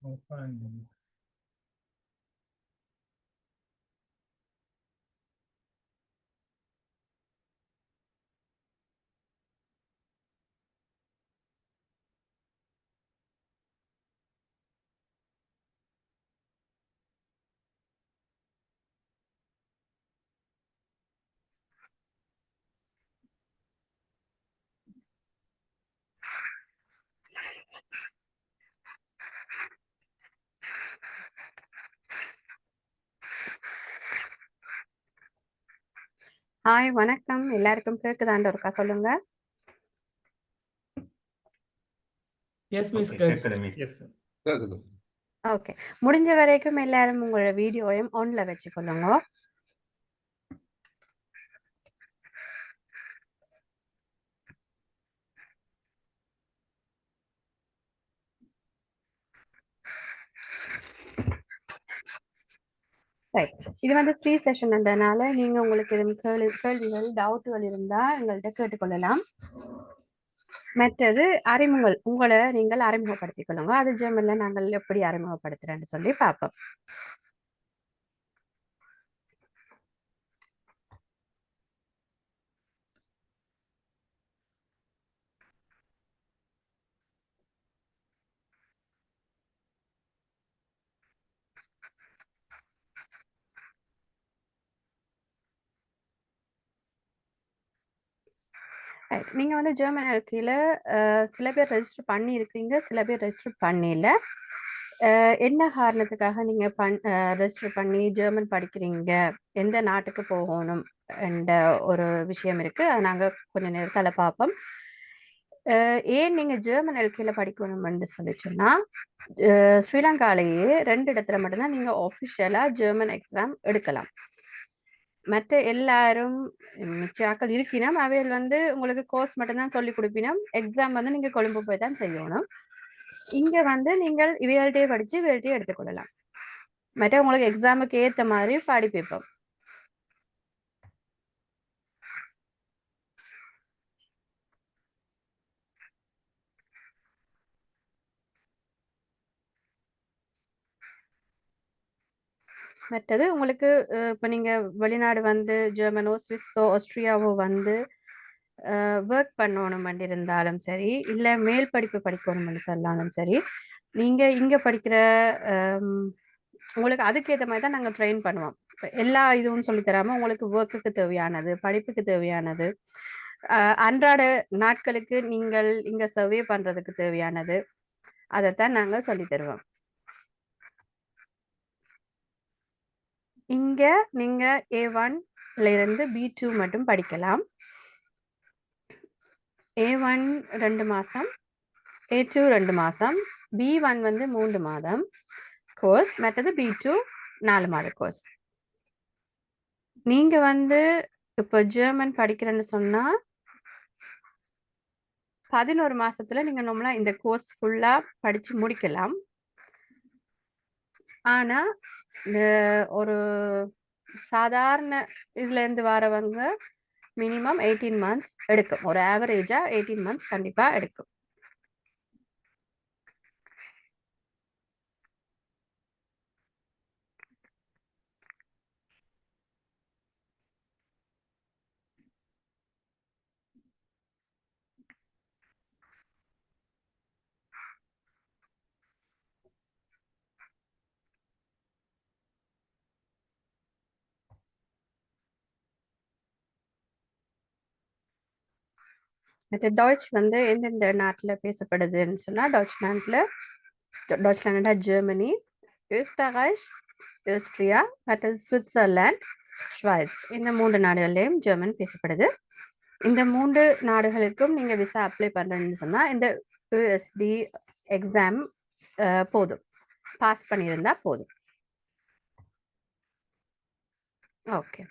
Fine. Hi வணக்கம். எல்லாருக்கும் கேக்குதாண்டு ஒருக்கா சொல்லுங்க. Yes, Miss Yes, sir. கேக்குது. ஓகே, முடிஞ்ச வரைக்கும் எல்லாரும் உங்களோட வீடியோவையும் ஆன்ல வச்சுக்கொள்ளுங்க. ரைட், இது வந்து ஃப்ரீ செஷன்ன்றனால நீங்க உங்களுக்கு எதுவும் கேள்விகள் டவுட்டுகள் இருந்தா எங்கள்கிட்ட கேட்டுக்கொள்ளலாம். மற்றது உங்களை நீங்கள் அறிமுகப்படுத்திக் கொள்ளுங்க. அது ஜெர்மன்ல நாங்கள் எப்படி அறிமுகப்படுத்துறேன்னு சொல்லி பார்ப்போம். ரைட், நீங்க வந்து ஜெர்மன் இருக்கையில சில பேர் ரெஜிஸ்டர் பண்ணி இருக்கீங்க, சில பேர் ரெஜிஸ்டர் பண்ணல. என்ன காரணத்துக்காக நீங்க ரெஜிஸ்டர் பண்ணி ஜெர்மன் படிக்கிறீங்க, எந்த நாட்டுக்கு போகணும் என்ற ஒரு விஷயம் இருக்கு. அதை நாங்க கொஞ்ச நேரத்தால பார்ப்போம். ஏன் நீங்க ஜெர்மன் இருக்கையில படிக்கணும்னு சொல்லி சொன்னா, ஸ்ரீலங்காலேயே 2 இடத்துல மட்டும்தான் நீங்க ஆஃபிஷியலா ஜெர்மன் எக்ஸாம் எடுக்கலாம். மற்ற எல்லாரும் மிச்சாக்கள் இருக்கினோம், அவையில் வந்து உங்களுக்கு கோர்ஸ் மட்டும்தான் சொல்லி கொடுப்பினோம். எக்ஸாம் வந்து நீங்க கொழும்பு போய் தான் செய்யணும். இங்க வந்து நீங்கள் இவைகள்ட்டே படிச்சு இவைகள்ட்டே எடுத்துக்கொள்ளலாம். மற்ற உங்களுக்கு எக்ஸாமுக்கு ஏத்த மாதிரி படிப்பேப்போம். மற்றது உங்களுக்கு இப்போ நீங்க வெளிநாடு வந்து ஜெர்மனோ சுவிஸோ ஆஸ்திரியாவோ வந்து ஒர்க் பண்ணணும் இருந்தாலும் சரி, இல்லை மேல் படிப்பு படிக்கணும்னு சொன்னாலும் சரி, நீங்க இங்க படிக்கிற உங்களுக்கு அதுக்கேற்ற மாதிரி தான் நாங்கள் ட்ரெயின் பண்ணுவோம். எல்லா இதுவும் சொல்லி தராம உங்களுக்கு ஒர்க்குக்கு தேவையானது, படிப்புக்கு தேவையானது, அன்றாட நாட்களுக்கு நீங்கள் இங்க சர்வே பண்றதுக்கு தேவையானது, அதைத்தான் நாங்க சொல்லி தருவோம். இங்க நீங்க A1ல இருந்து B2 மட்டும் படிக்கலாம். A1 2 மாசம், A2 2 மாசம், B1 வந்து 3 மாதம் கோர்ஸ், மற்றது B2 4 மாத கோர்ஸ். நீங்க வந்து இப்போ ஜெர்மன் படிக்கிறேன்னு சொன்னா 11 மாசத்துல நீங்க நார்மலா இந்த கோர்ஸ் ஃபுல்லா படிச்சு முடிக்கலாம். ஆனா ஒரு சாதாரண இதுல இருந்து வரவங்க மினிமம் 18 மந்த்ஸ் எடுக்கும். ஒரு ஆவரேஜா 18 மந்த்ஸ் கண்டிப்பா எடுக்கும். மற்ற டாய்ச் வந்து எந்தெந்த நாட்டுல பேசப்படுதுன்னு சொன்னா, டாய்ச்லாண்டா ஜெர்மனி, österreich, ஆஸ்திரியா, மற்ற சுவிட்சர்லாந்து, ஸ்வைஸ், இந்த 3 நாடுகள்லயும் ஜெர்மன் பேசப்படுது. இந்த 3 நாடுகளுக்கும் நீங்க விசா அப்ளை பண்றேன்னு சொன்னா இந்த யூஎஸ்டி எக்ஸாம் போதும், பாஸ் பண்ணியிருந்தா போதும். ஓகே,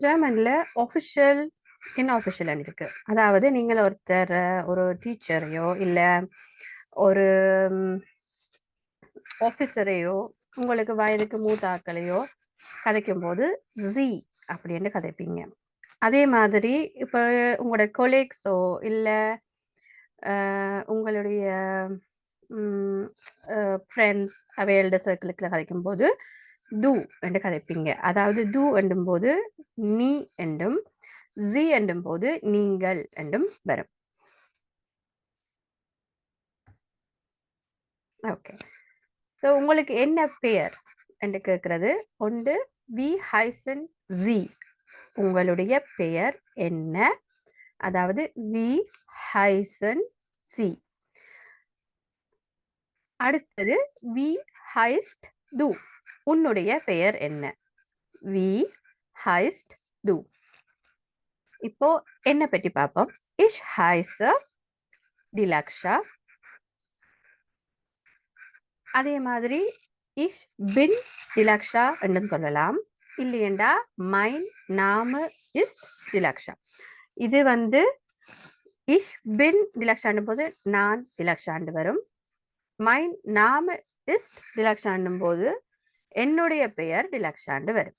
ஜெர்மன்ல ஒஃபிஷியல் இன்ஆஃபிஷியல் இருக்கு. அதாவது நீங்கள் ஒருத்தர் ஒரு டீச்சரையோ இல்ல ஒரு ஆஃபீஸரையோ உங்களுக்கு வயதுக்கு மூத்த ஆட்களையோ கதைக்கும் போது ஜி அப்படின்னு கதைப்பீங்க. அதே மாதிரி இப்போ உங்களோட கொலீக்ஸோ இல்ல உங்களுடைய ஃப்ரெண்ட்ஸ் அவையல்ட சர்க்கிளுக்குள்ள கதைக்கும் போது து என்று கதைப்பீங்க. அதாவது து என்னும் போது நீ என்றும் ஜி என்னும் போது நீங்கள் என்றும் வரும். ஓகே, ஸோ உங்களுக்கு என்ன பெயர் என்று கேட்கறது ஒன்று வி ஹைசன் ஜி, உங்களுடைய பெயர் என்ன, அதாவது வி ஹைசன் சி. அடுத்தது வி ஹைஸ்ட் டு, உன்னுடைய பெயர் என்ன, வி ஹைஸ்ட் டு. இப்போ என்ன பற்றி பார்ப்போம். இஷ் ஹைச டிலக்ஷா. அதே மாதிரி இஷ் பின் டிலக்ஷா என்று சொல்லலாம். இல்லையண்டா மைன் நாம இஸ் டிலக்ஷா. இது வந்து இஷ் பின் டிலக்ஷான் போது நான் டிலக்ஷாண்டு வரும். மைன் நாம இஸ் டிலக்ஷான் போது என்னுடைய பெயர் டிலக்ஷாண்டு வரும்.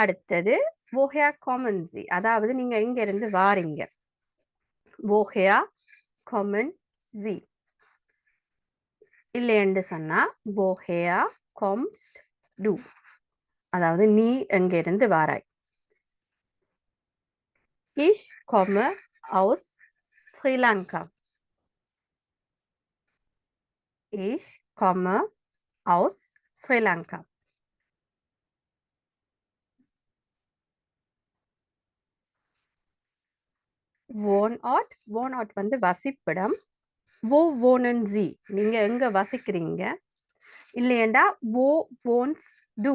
அடுத்தது woher kommen Sie, அதாவது நீங்க இங்க இருந்து வாரீங்க. woher kommen Sie இல்லை என்று சொன்னா woher kommst du, அதாவது நீ எங்க இருந்து வாராய். ich komme aus Sri Lanka. ich komme aus Sri Lanka. wohnort, wohnort வந்து வசிப்பிடம். wo wohnen Sie, நீங்க எங்க வசிக்கிறீங்க. இல்லையண்டா wo wohnst du,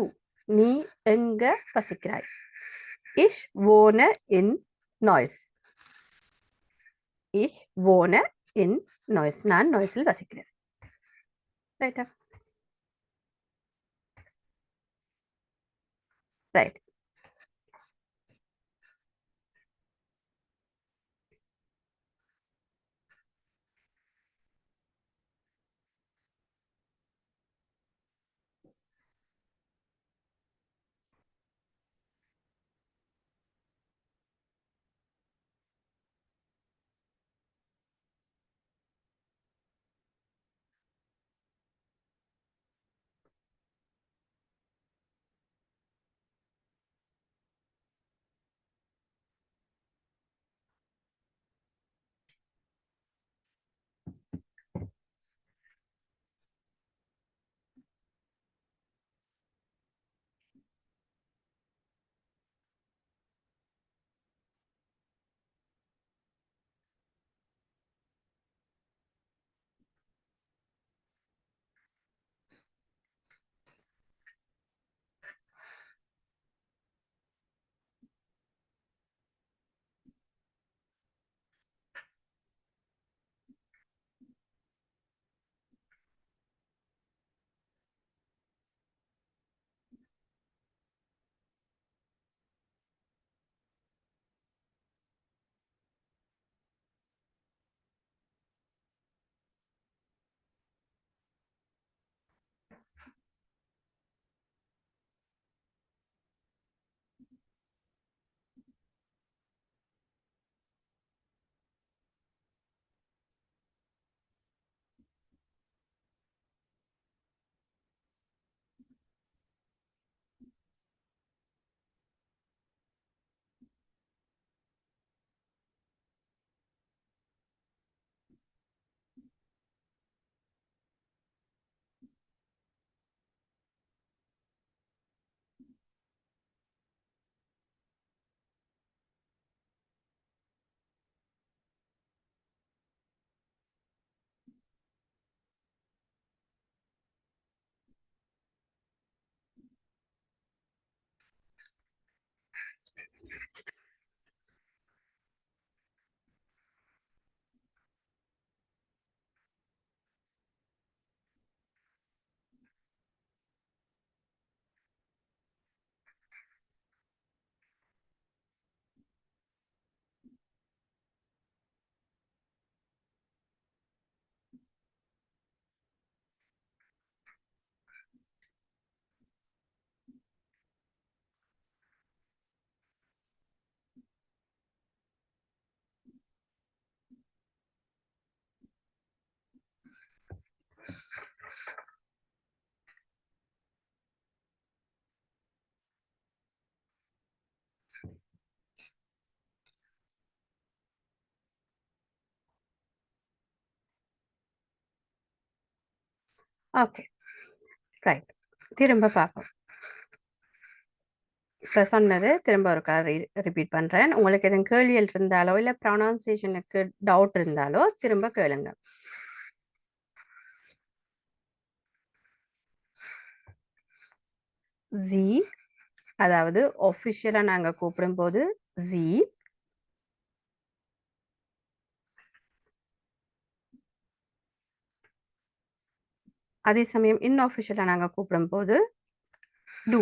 நீ எங்க வசிக்கிறாய். ich wohne in Neuss. ich wohne in Neuss, நான் நோய்ஸில் வசிக்கிறேன். ரைட்டா? ரைட். Okay, right. திரும்ப பார்ப்போம். இப்போ சொன்னது திரும்ப ஒருக்கா ரிப்பீட் பண்ணுறேன். உங்களுக்கு எதுவும் கேள்விகள் இருந்தாலோ இல்லை ப்ரொனவுன்சியேஷனுக்கு டவுட் இருந்தாலோ திரும்ப கேளுங்க. ஜி, அதாவது ஒஃபிஷியலாக நாங்கள் கூப்பிடும்போது ஜி. அதே சமயம் இன்ஆஃபிஷியலாக நாங்கள் கூப்பிடும்போது டூ.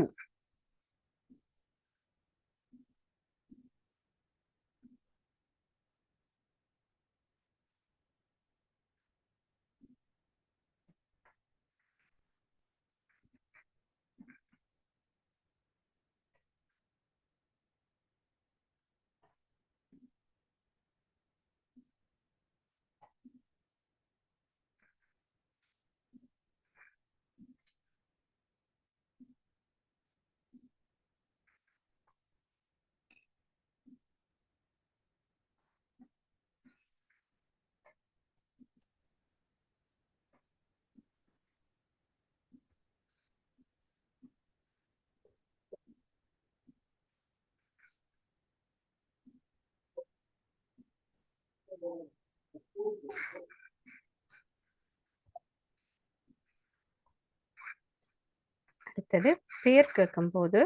அடுத்தது பேர் கேட்கும்போது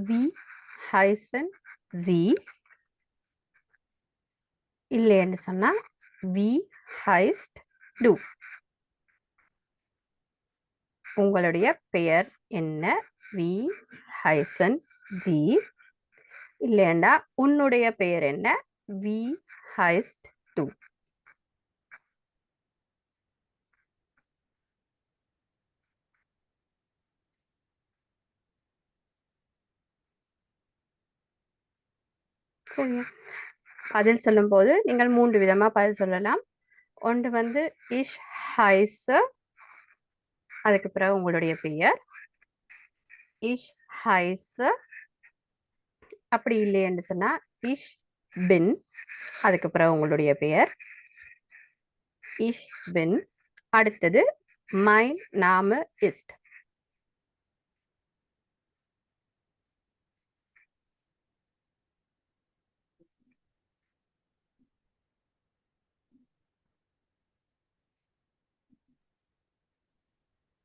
வி ஹைசன் ஜி, இல்லைன்னு சொன்னா வி ஹைஸ்ட் டூ. உங்களுடைய பெயர் என்ன? We ஹைசன் G. இல்லையண்டா உன்னுடைய பெயர் என்ன? வி ஹைஸ்ட் டூ. சரியா? பதில் சொல்லும்போது நீங்கள் 3 விதமா பதில் சொல்லலாம். ஒன்று வந்து இஷ் ஹைஸ், அதுக்கு பிறகு உங்களுடைய பெயர் இஷ் ஹைஸ். அப்படி இல்லைன்னு சொன்னா இஷ் பின், அதுக்கு பிறகு உங்களுடைய பெயர் இஷ் பின். அடுத்தது மைன் நாம இஸ்ட்.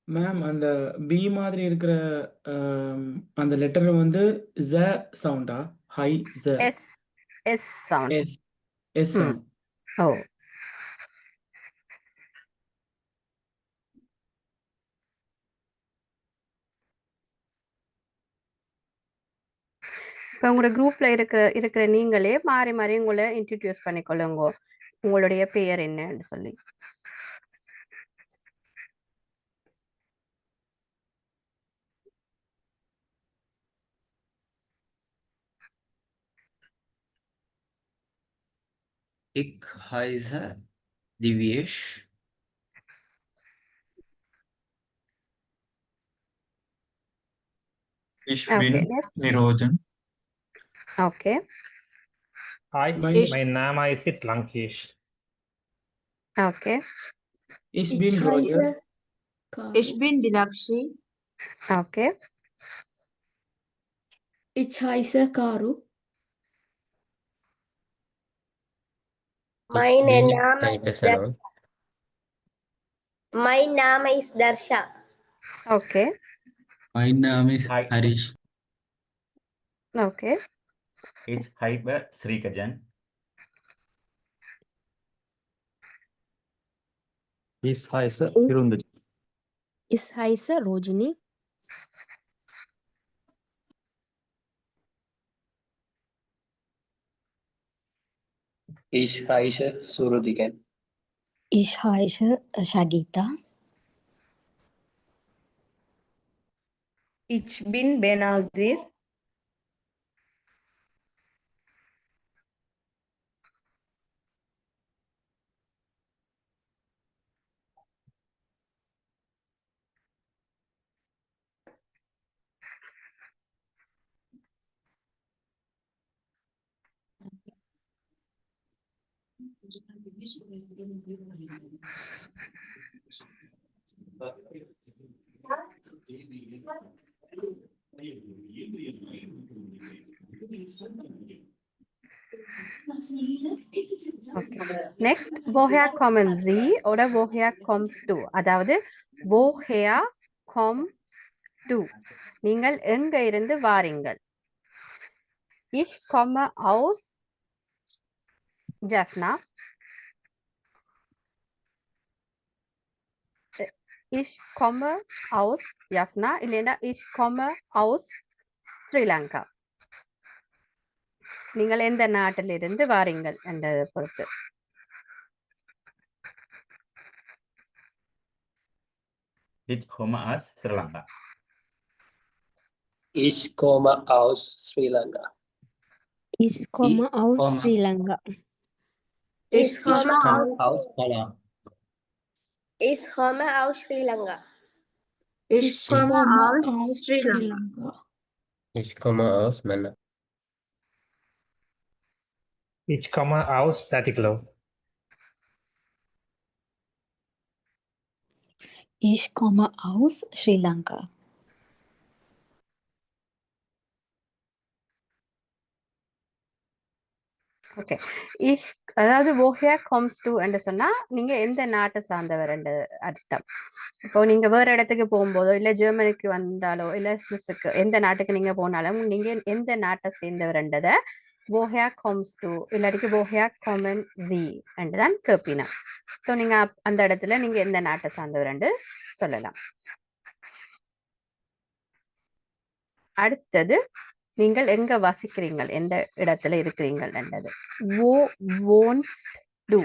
மேம் அந்த பி மாதிரி இருக்கிற அந்த லெட்டர் வந்து ஜ சவுண்டா? ஹை ஜ. Yes, yes sound. Yes, yes sound. ஓ, இப்போ உங்களோட குரூப்ல இருக்கிற நீங்களே மாறி மாறி உங்களை இன்ட்ரடியூஸ் பண்ணிக்கொள்ளுங்க. உங்களுடைய பெயர் என்னன்னு சொல்லி. Ik heiße Divyesh. Ich Okay, bin next. Nirojan. Okay, Hi, My- my name is Lankesh. okay, Ich bin Roger. Ich bin Dilakshi. okay, Ich heiße Karu. Ich bin Name Titus is Alon. My name is Darsha. okay, Mein Name ist Hi. Harish. okay. Ich heiße Srikajan. Ich heiße Hirundaji. Ich heiße Rojini. Ich heiße Surodikan. Ich heiße Shagita. Ich bin Benazir. Okay. Next woher kommen Sie oder woher kommst du? அதாவது woher kommst du? நீங்கள் எங்க இருந்து வாரீங்கள்? Ich komme aus Jaffna. Ich komme aus Jaffna இல்லைன்னா ich komme aus Sri Lanka. நீங்கள் எந்த நாட்டிலிருந்து வாரீங்கள் என்றதை பொறுத்து. Ich komme aus Sri Lanka. Ich komme aus Sri Lanka. Ich komme aus komme- Sri Lanka. Ich Ich komme komme aus Palau. Ich komme aus Sri Lanka. Ich komme aus Sri Lanka. Ich komme aus Manna. Ich komme aus Batticalow. Ich komme aus Sri Lanka. Okay. ich அதாவது woher kommst du என்று சொன்னா நீங்க எந்த நாட்டை சார்ந்தவர் என்று அர்த்தம். இப்போ நீங்க வேற இடத்துக்கு போகும்போதோ இல்ல ஜெர்மனிக்கு வந்தாலோ இல்ல சுவிஸுக்கு எந்த நாட்டுக்கு நீங்க போனாலும் நீங்க எந்த நாட்டை சேர்ந்தவர்ன்றத woher kommst du இல்லாட்டிக்கு woher kommen Sie என்றுதான் கேட்பினா. ஸோ நீங்க அந்த இடத்துல நீங்க எந்த நாட்டை சார்ந்தவர் என்று சொல்லலாம். அடுத்தது நீங்கள் எங்க வசிக்கிறீங்கள், எந்த இடத்துல இருக்கிறீங்கள் என்றது wo wohnst du?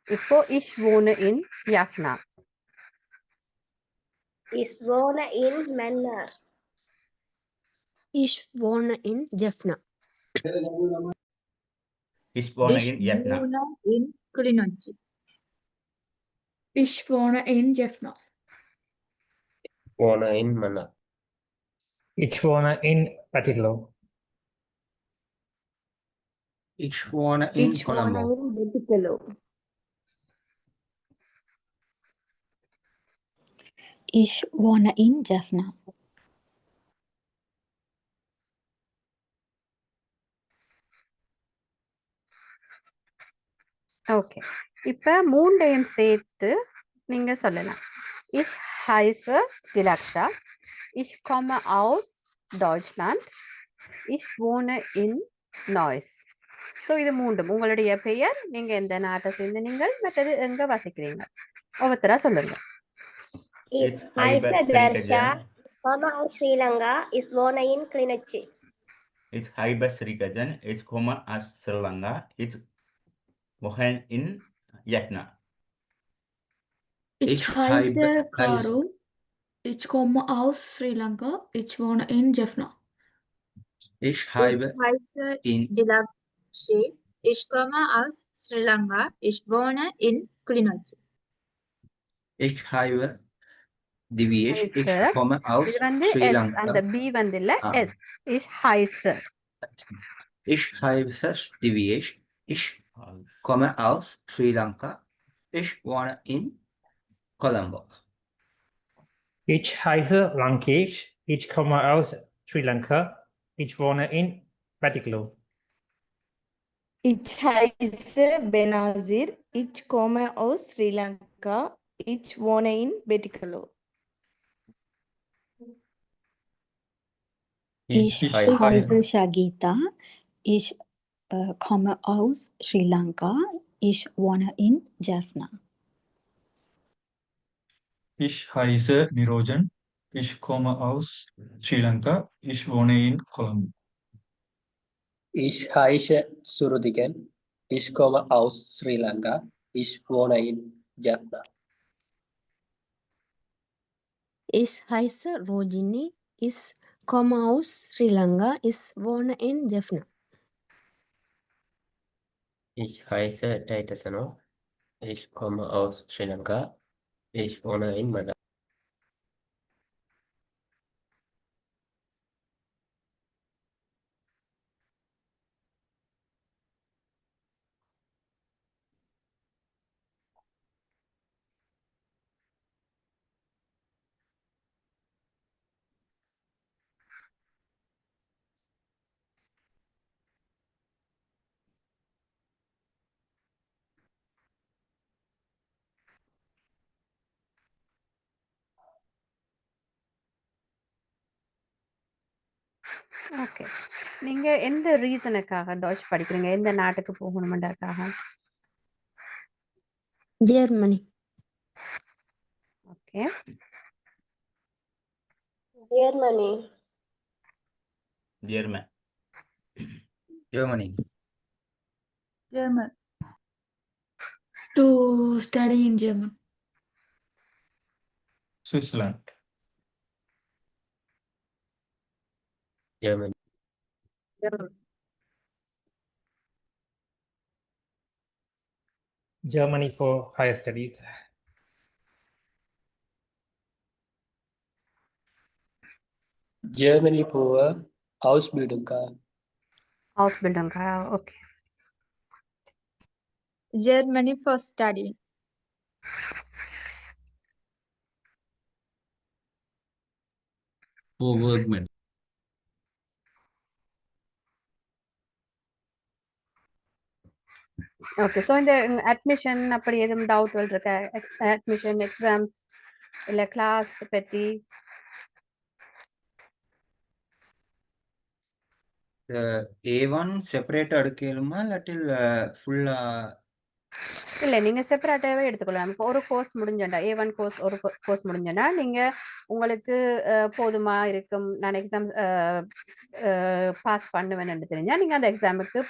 இப்போ ich wohne in Jaffna. Ich wohne in Mannar. Ich wohne in Jaffna. Ich wohne in Jaffna. in Klinochi. Ich wohne in Jaffna. Wohne in Manna. Ich wohne in Batticalow. Ich wohne in Ich Colombo. wohne in Batticalow. Ich wohne in Jaffna. Okay. இப்ப மூண்டையும் சேர்த்து நீங்க சொல்லலாம். Ich heiße Dilaksha. Ich komme aus Deutschland. Ich wohne in Neuss. So இது மூண்டும் உங்களுடைய பெயர், நீங்க எந்த நாட்டை சேர்ந்து நீங்கள், மற்றது எங்க வசிக்கிறீங்க, ஒவ்வொருத்தரா சொல்லுங்க. Ich Ich heiße heiße Sri Darsha. Kajan. Ich komme aus Sri Lanka. Ich wohne in Klinochi. Ich heiße Sri Kajan. Ich komme aus Sri Lanka. Ich wohne in Jaffna. Ich heiße Karu. Ich komme aus Sri Lanka. Ich wohne in Jaffna. Ich heiße in Dilakshi. Ich komme aus Sri Lanka. Ich wohne in Klinochi. Ich heiße Divyesh. Ich Sir, komme aus இது வந்து Sri S, Lanka. அந்த B வந்து இல்ல, Ah. S. Ich heiße. Ich heiße Divyesh. Ich komme aus Sri Lanka. Ich wohne in Colombo. Ich heiße Lankesh. Ich komme aus Sri Lanka. Ich wohne in Batticalow. Ich heiße Benazir. Ich komme aus Sri Lanka. Ich wohne in Batticalow. Ich heiße Shagita. Ich komme aus Sri Lanka. Ich wohne in Jaffna. Ich heiße Nirojan. Ich komme aus Sri Lanka. Ich wohne in Colombo. Ich heiße Surudigan. Ich komme aus Sri Lanka. Ich wohne in Jaffna. Ich heiße Rojini. Ich komme aus Sri Lanka. Ich wohne in Jaffna. Ich heiße Taitasano. Ich komme aus Sri Lanka. Ich wohne in Manna. Okay. நீங்க எந்த ரீசனுக்காக Deutsch படிக்கிறீங்க? எந்த நாட்டுக்கு போகணுமென்றதுக்காக? Germany. Okay. Germany. German. Germany. German. To study in German. Switzerland. Germany. Germany for higher studies. Germany போக Ausbildungக்கா Ausbildungக்கா? Okay. Germany for study. For workmen. Okay. So இந்த அட்மிஷன் அப்படி எதுவும் டவுட்கள் இருக்கா? அட்மிஷன், எக்ஸாம்ஸ் இல்ல கிளாஸ் பற்றி? A1 செப்பரேட் எடுக்கலுமா இல்லாட்டில் ஃபுல்லா? இல்ல, நீங்க செப்பரேட்டாவே எடுத்துக்கலாம். இப்போ ஒரு கோர்ஸ் முடிஞ்சண்டா, A1 கோர்ஸ் ஒரு கோர்ஸ் முடிஞ்சண்டா நீங்க உங்களுக்கு போதுமா இருக்கும், நான் எக்ஸாம் பாஸ் பண்ணுவேன்னு தெரிஞ்சா நீங்க அந்த எக்ஸாமுக்கு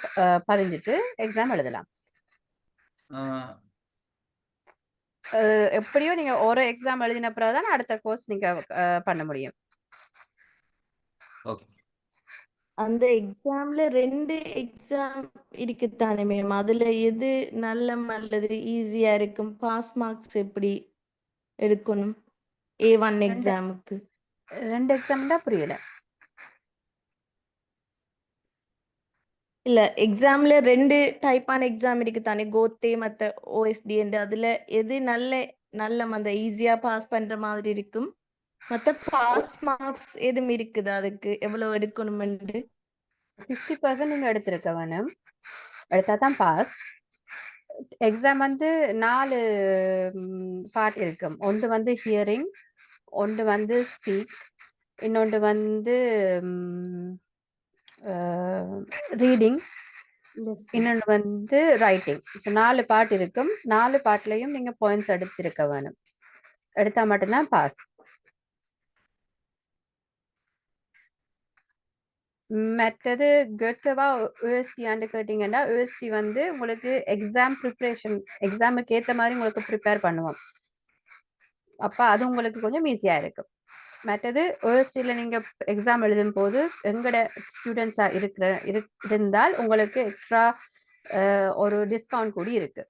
பதிஞ்சிட்டு எக்ஸாம் எழுதலாம். எப்படியோ நீங்க ஒரு எக்ஸாம் எழுதின பிறகு தான் அடுத்த கோர்ஸ் நீங்க பண்ண முடியும். ஓகே. அந்த எக்ஸாம்ல 2 எக்ஸாம் இருக்குதானே மேம்? அதுல எது நல்லது ஈஸியா இருக்கும்? பாஸ் மார்க்ஸ் எப்படி எடுக்கணும் A1 எக்ஸாமுக்கு? 2 எக்ஸாம்டா புரியல. இல்ல, எக்ஸாம்ல 2 டைப்பான எக்ஸாம் இருக்குதானே, கோத்தே மத்த OSD என்று. அதுல எது நல்ல அந்த ஈஸியா பாஸ் பண்ற மாதிரி இருக்கும்? மத்த பாஸ் மார்க்ஸ் எதுவும் இருக்குதா அதுக்கு எவ்வளவு எடுக்கணும்னு? 50% நீங்க எடுத்திருக்க வேணும், எடுத்தா தான் பாஸ். எக்ஸாம் வந்து 4 பார்ட் இருக்கும். ஒன்று வந்து ஹியரிங், ஒன்று வந்து ஸ்பீக், இன்னொன்று வந்து ரீடிங், இன்னொன்று வந்து ரைட்டிங். ஸோ 4 பார்ட் இருக்கும். 4 பார்ட்லையும் நீங்க பாயிண்ட்ஸ் எடுத்திருக்க வேணும், எடுத்தா மட்டும்தான் பாஸ். மற்றது கெட்டவா யூஎஸ்டி கேட்டீங்கன்னா, யூஎஸ்டி வந்து உங்களுக்கு எக்ஸாம் ப்ரிப்பரேஷன், எக்ஸாமுக்கு ஏற்ற மாதிரி உங்களுக்கு ப்ரிப்பேர் பண்ணுவோம். அப்போ அது உங்களுக்கு கொஞ்சம் ஈஸியாக இருக்கும். மற்றது யூஎஸ்டியில் நீங்கள் எக்ஸாம் எழுதும் போது எங்களோட ஸ்டூடெண்ட்ஸாக இருந்தால் உங்களுக்கு எக்ஸ்ட்ரா ஒரு டிஸ்கவுண்ட் கூடி இருக்கு.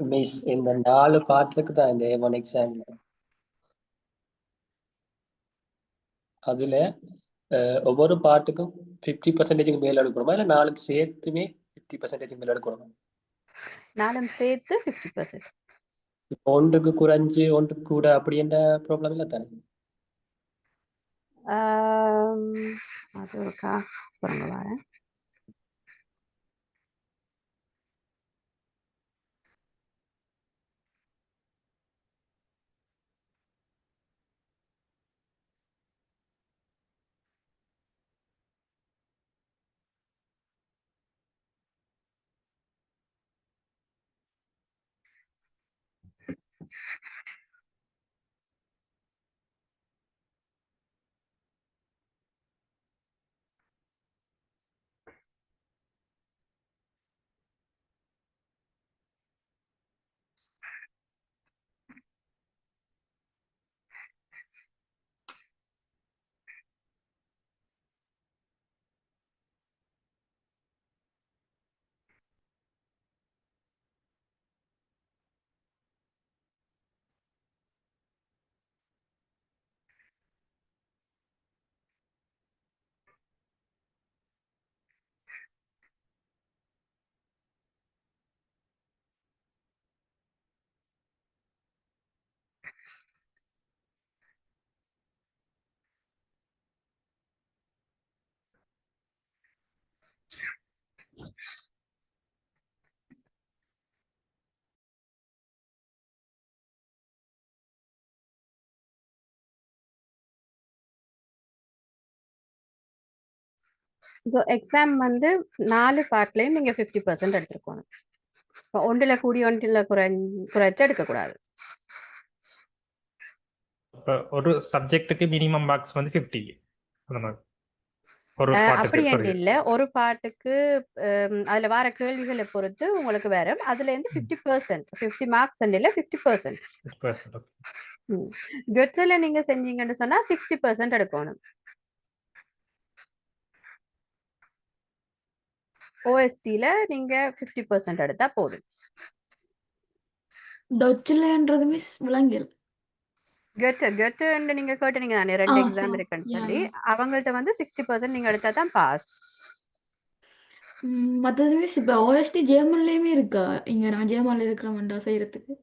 மிஸ் இந்த 4 பார்ட் இருக்குதா இந்த A1 எக்ஸாம்ல? அதுல ஒவ்வொரு பாட்டுக்கும் 50% மேல எடுக்கணுமா, இல்ல 4க்கு சேர்த்துமே 50% மேல எடுக்கணுமா? 4 சேர்த்து 50%. இப்போ ஒன்றுக்கு குறைஞ்சு ஒன்றுக்கு கூட அப்படி என்ற ப்ராப்ளம் இல்லை தானே? அது ஒருக்கா வரேன். ஸோ எக்ஸாம் வந்து 4 பார்ட்லயும் நீங்க 50% எடுத்துருக்கணும். இப்போ ஒன்றில் கூடி ஒன்றில் குறைச்சு எடுக்கக்கூடாது. இப்போ ஒரு சப்ஜெக்ட்டுக்கு மினிமம் மார்க்ஸ் வந்து 50 அந்த மாதிரி ஒரு அப்படி பாட்டுக்கு என்று சாரி இல்லை, ஒரு பாட்டுக்கு அதுல வர கேள்விகளை பொறுத்து உங்களுக்கு வரும். அதுல இருந்து 50%, 50 மார்க்ஸ் இல்லை 50%. 50%. கெட்ல நீங்க செஞ்சீங்கன்னு சொன்னா 60% எடுக்கணும். ஓஎஸ்டில நீங்க 50% எடுத்தா போதும். டொச்சிலன்றது மிஸ் விளங்கல். கெட்டு நீங்க கேட்டீங்க தானே, 2 எக்ஸாம் இருக்குன்னு சொல்லி. அவங்கள்ட்ட வந்து 60% நீங்க எடுத்தா தான் பாஸ். மற்றது மிஸ் இப்போ ஓஎஸ்டி ஜெர்மன்லேயுமே இருக்கா? இங்கே நான் ஜெர்மனில் இருக்கிறோம்டா செய்யறதுக்கு.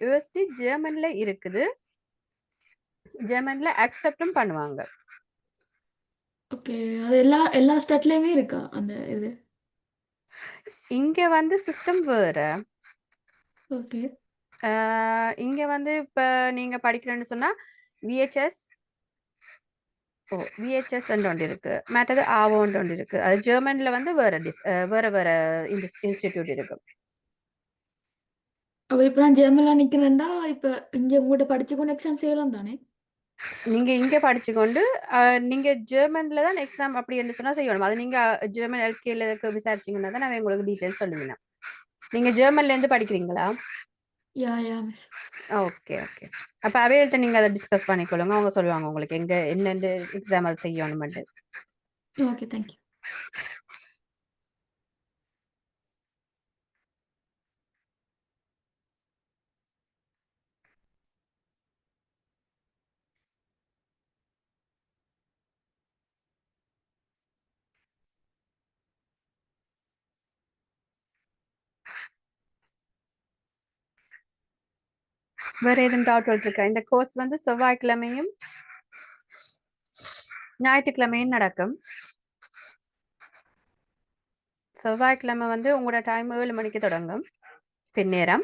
யூஎஸ்டி ஜெர்மன்ல இருக்குது, ஜெர்மன்ல அக்செப்டும் பண்ணுவாங்க. ஓகே, அது எல்லா ஸ்டேட்லேயுமே இருக்கா அந்த இது? இங்க வந்து சிஸ்டம் வேற. ஓகே. இங்க வந்து இப்ப நீங்க படிக்கிறேன்னு சொன்னா விஹெச்எஸ் விஹெச்எஸ் ஒன்று இருக்கு, மற்றது ஆவோன்னு ஒன்று இருக்கு. அது ஜெர்மன்ல வந்து வேற வேற இன்ஸ்டிடியூட் இருக்கு. அப்போ இப்போ நான் ஜெர்மனில் நிற்கிறேன்டா, இப்போ இங்கே உங்கள்கிட்ட படிச்சுக்கொண்டு எக்ஸாம் செய்யலாம் தானே? நீங்க இங்க படிச்சுக்கொண்டு நீங்க ஜெர்மன்ல தான் எக்ஸாம் அப்படி என்று சொன்னா செய்யணும். அது நீங்க ஜெர்மன் எல்கேல விசாரிச்சீங்கன்னா தான் நான் உங்களுக்கு டீட்டெயில்ஸ் சொல்லுவேன். நீங்க ஜெர்மன்ல இருந்து படிக்கிறீங்களா? யா மிஸ். Okay okay. அப்ப அவையிட்ட நீங்க அதை டிஸ்கஸ் பண்ணிக்கொள்ளுங்க, அவங்க சொல்லுவாங்க உங்களுக்கு எங்க என்னென்ன எக்ஸாம் அது செய்யணும்னு. Okay, thank you. வேற எதுவும் டவுட் இருக்கா? இந்த கோர்ஸ் வந்து செவ்வாய்க்கிழமையும் ஞாயிற்றுக்கிழமையும் நடக்கும். செவ்வாய்க்கிழமை வந்து உங்களோட டைம் 7 மணிக்கு தொடங்கும் பின்னேரம்.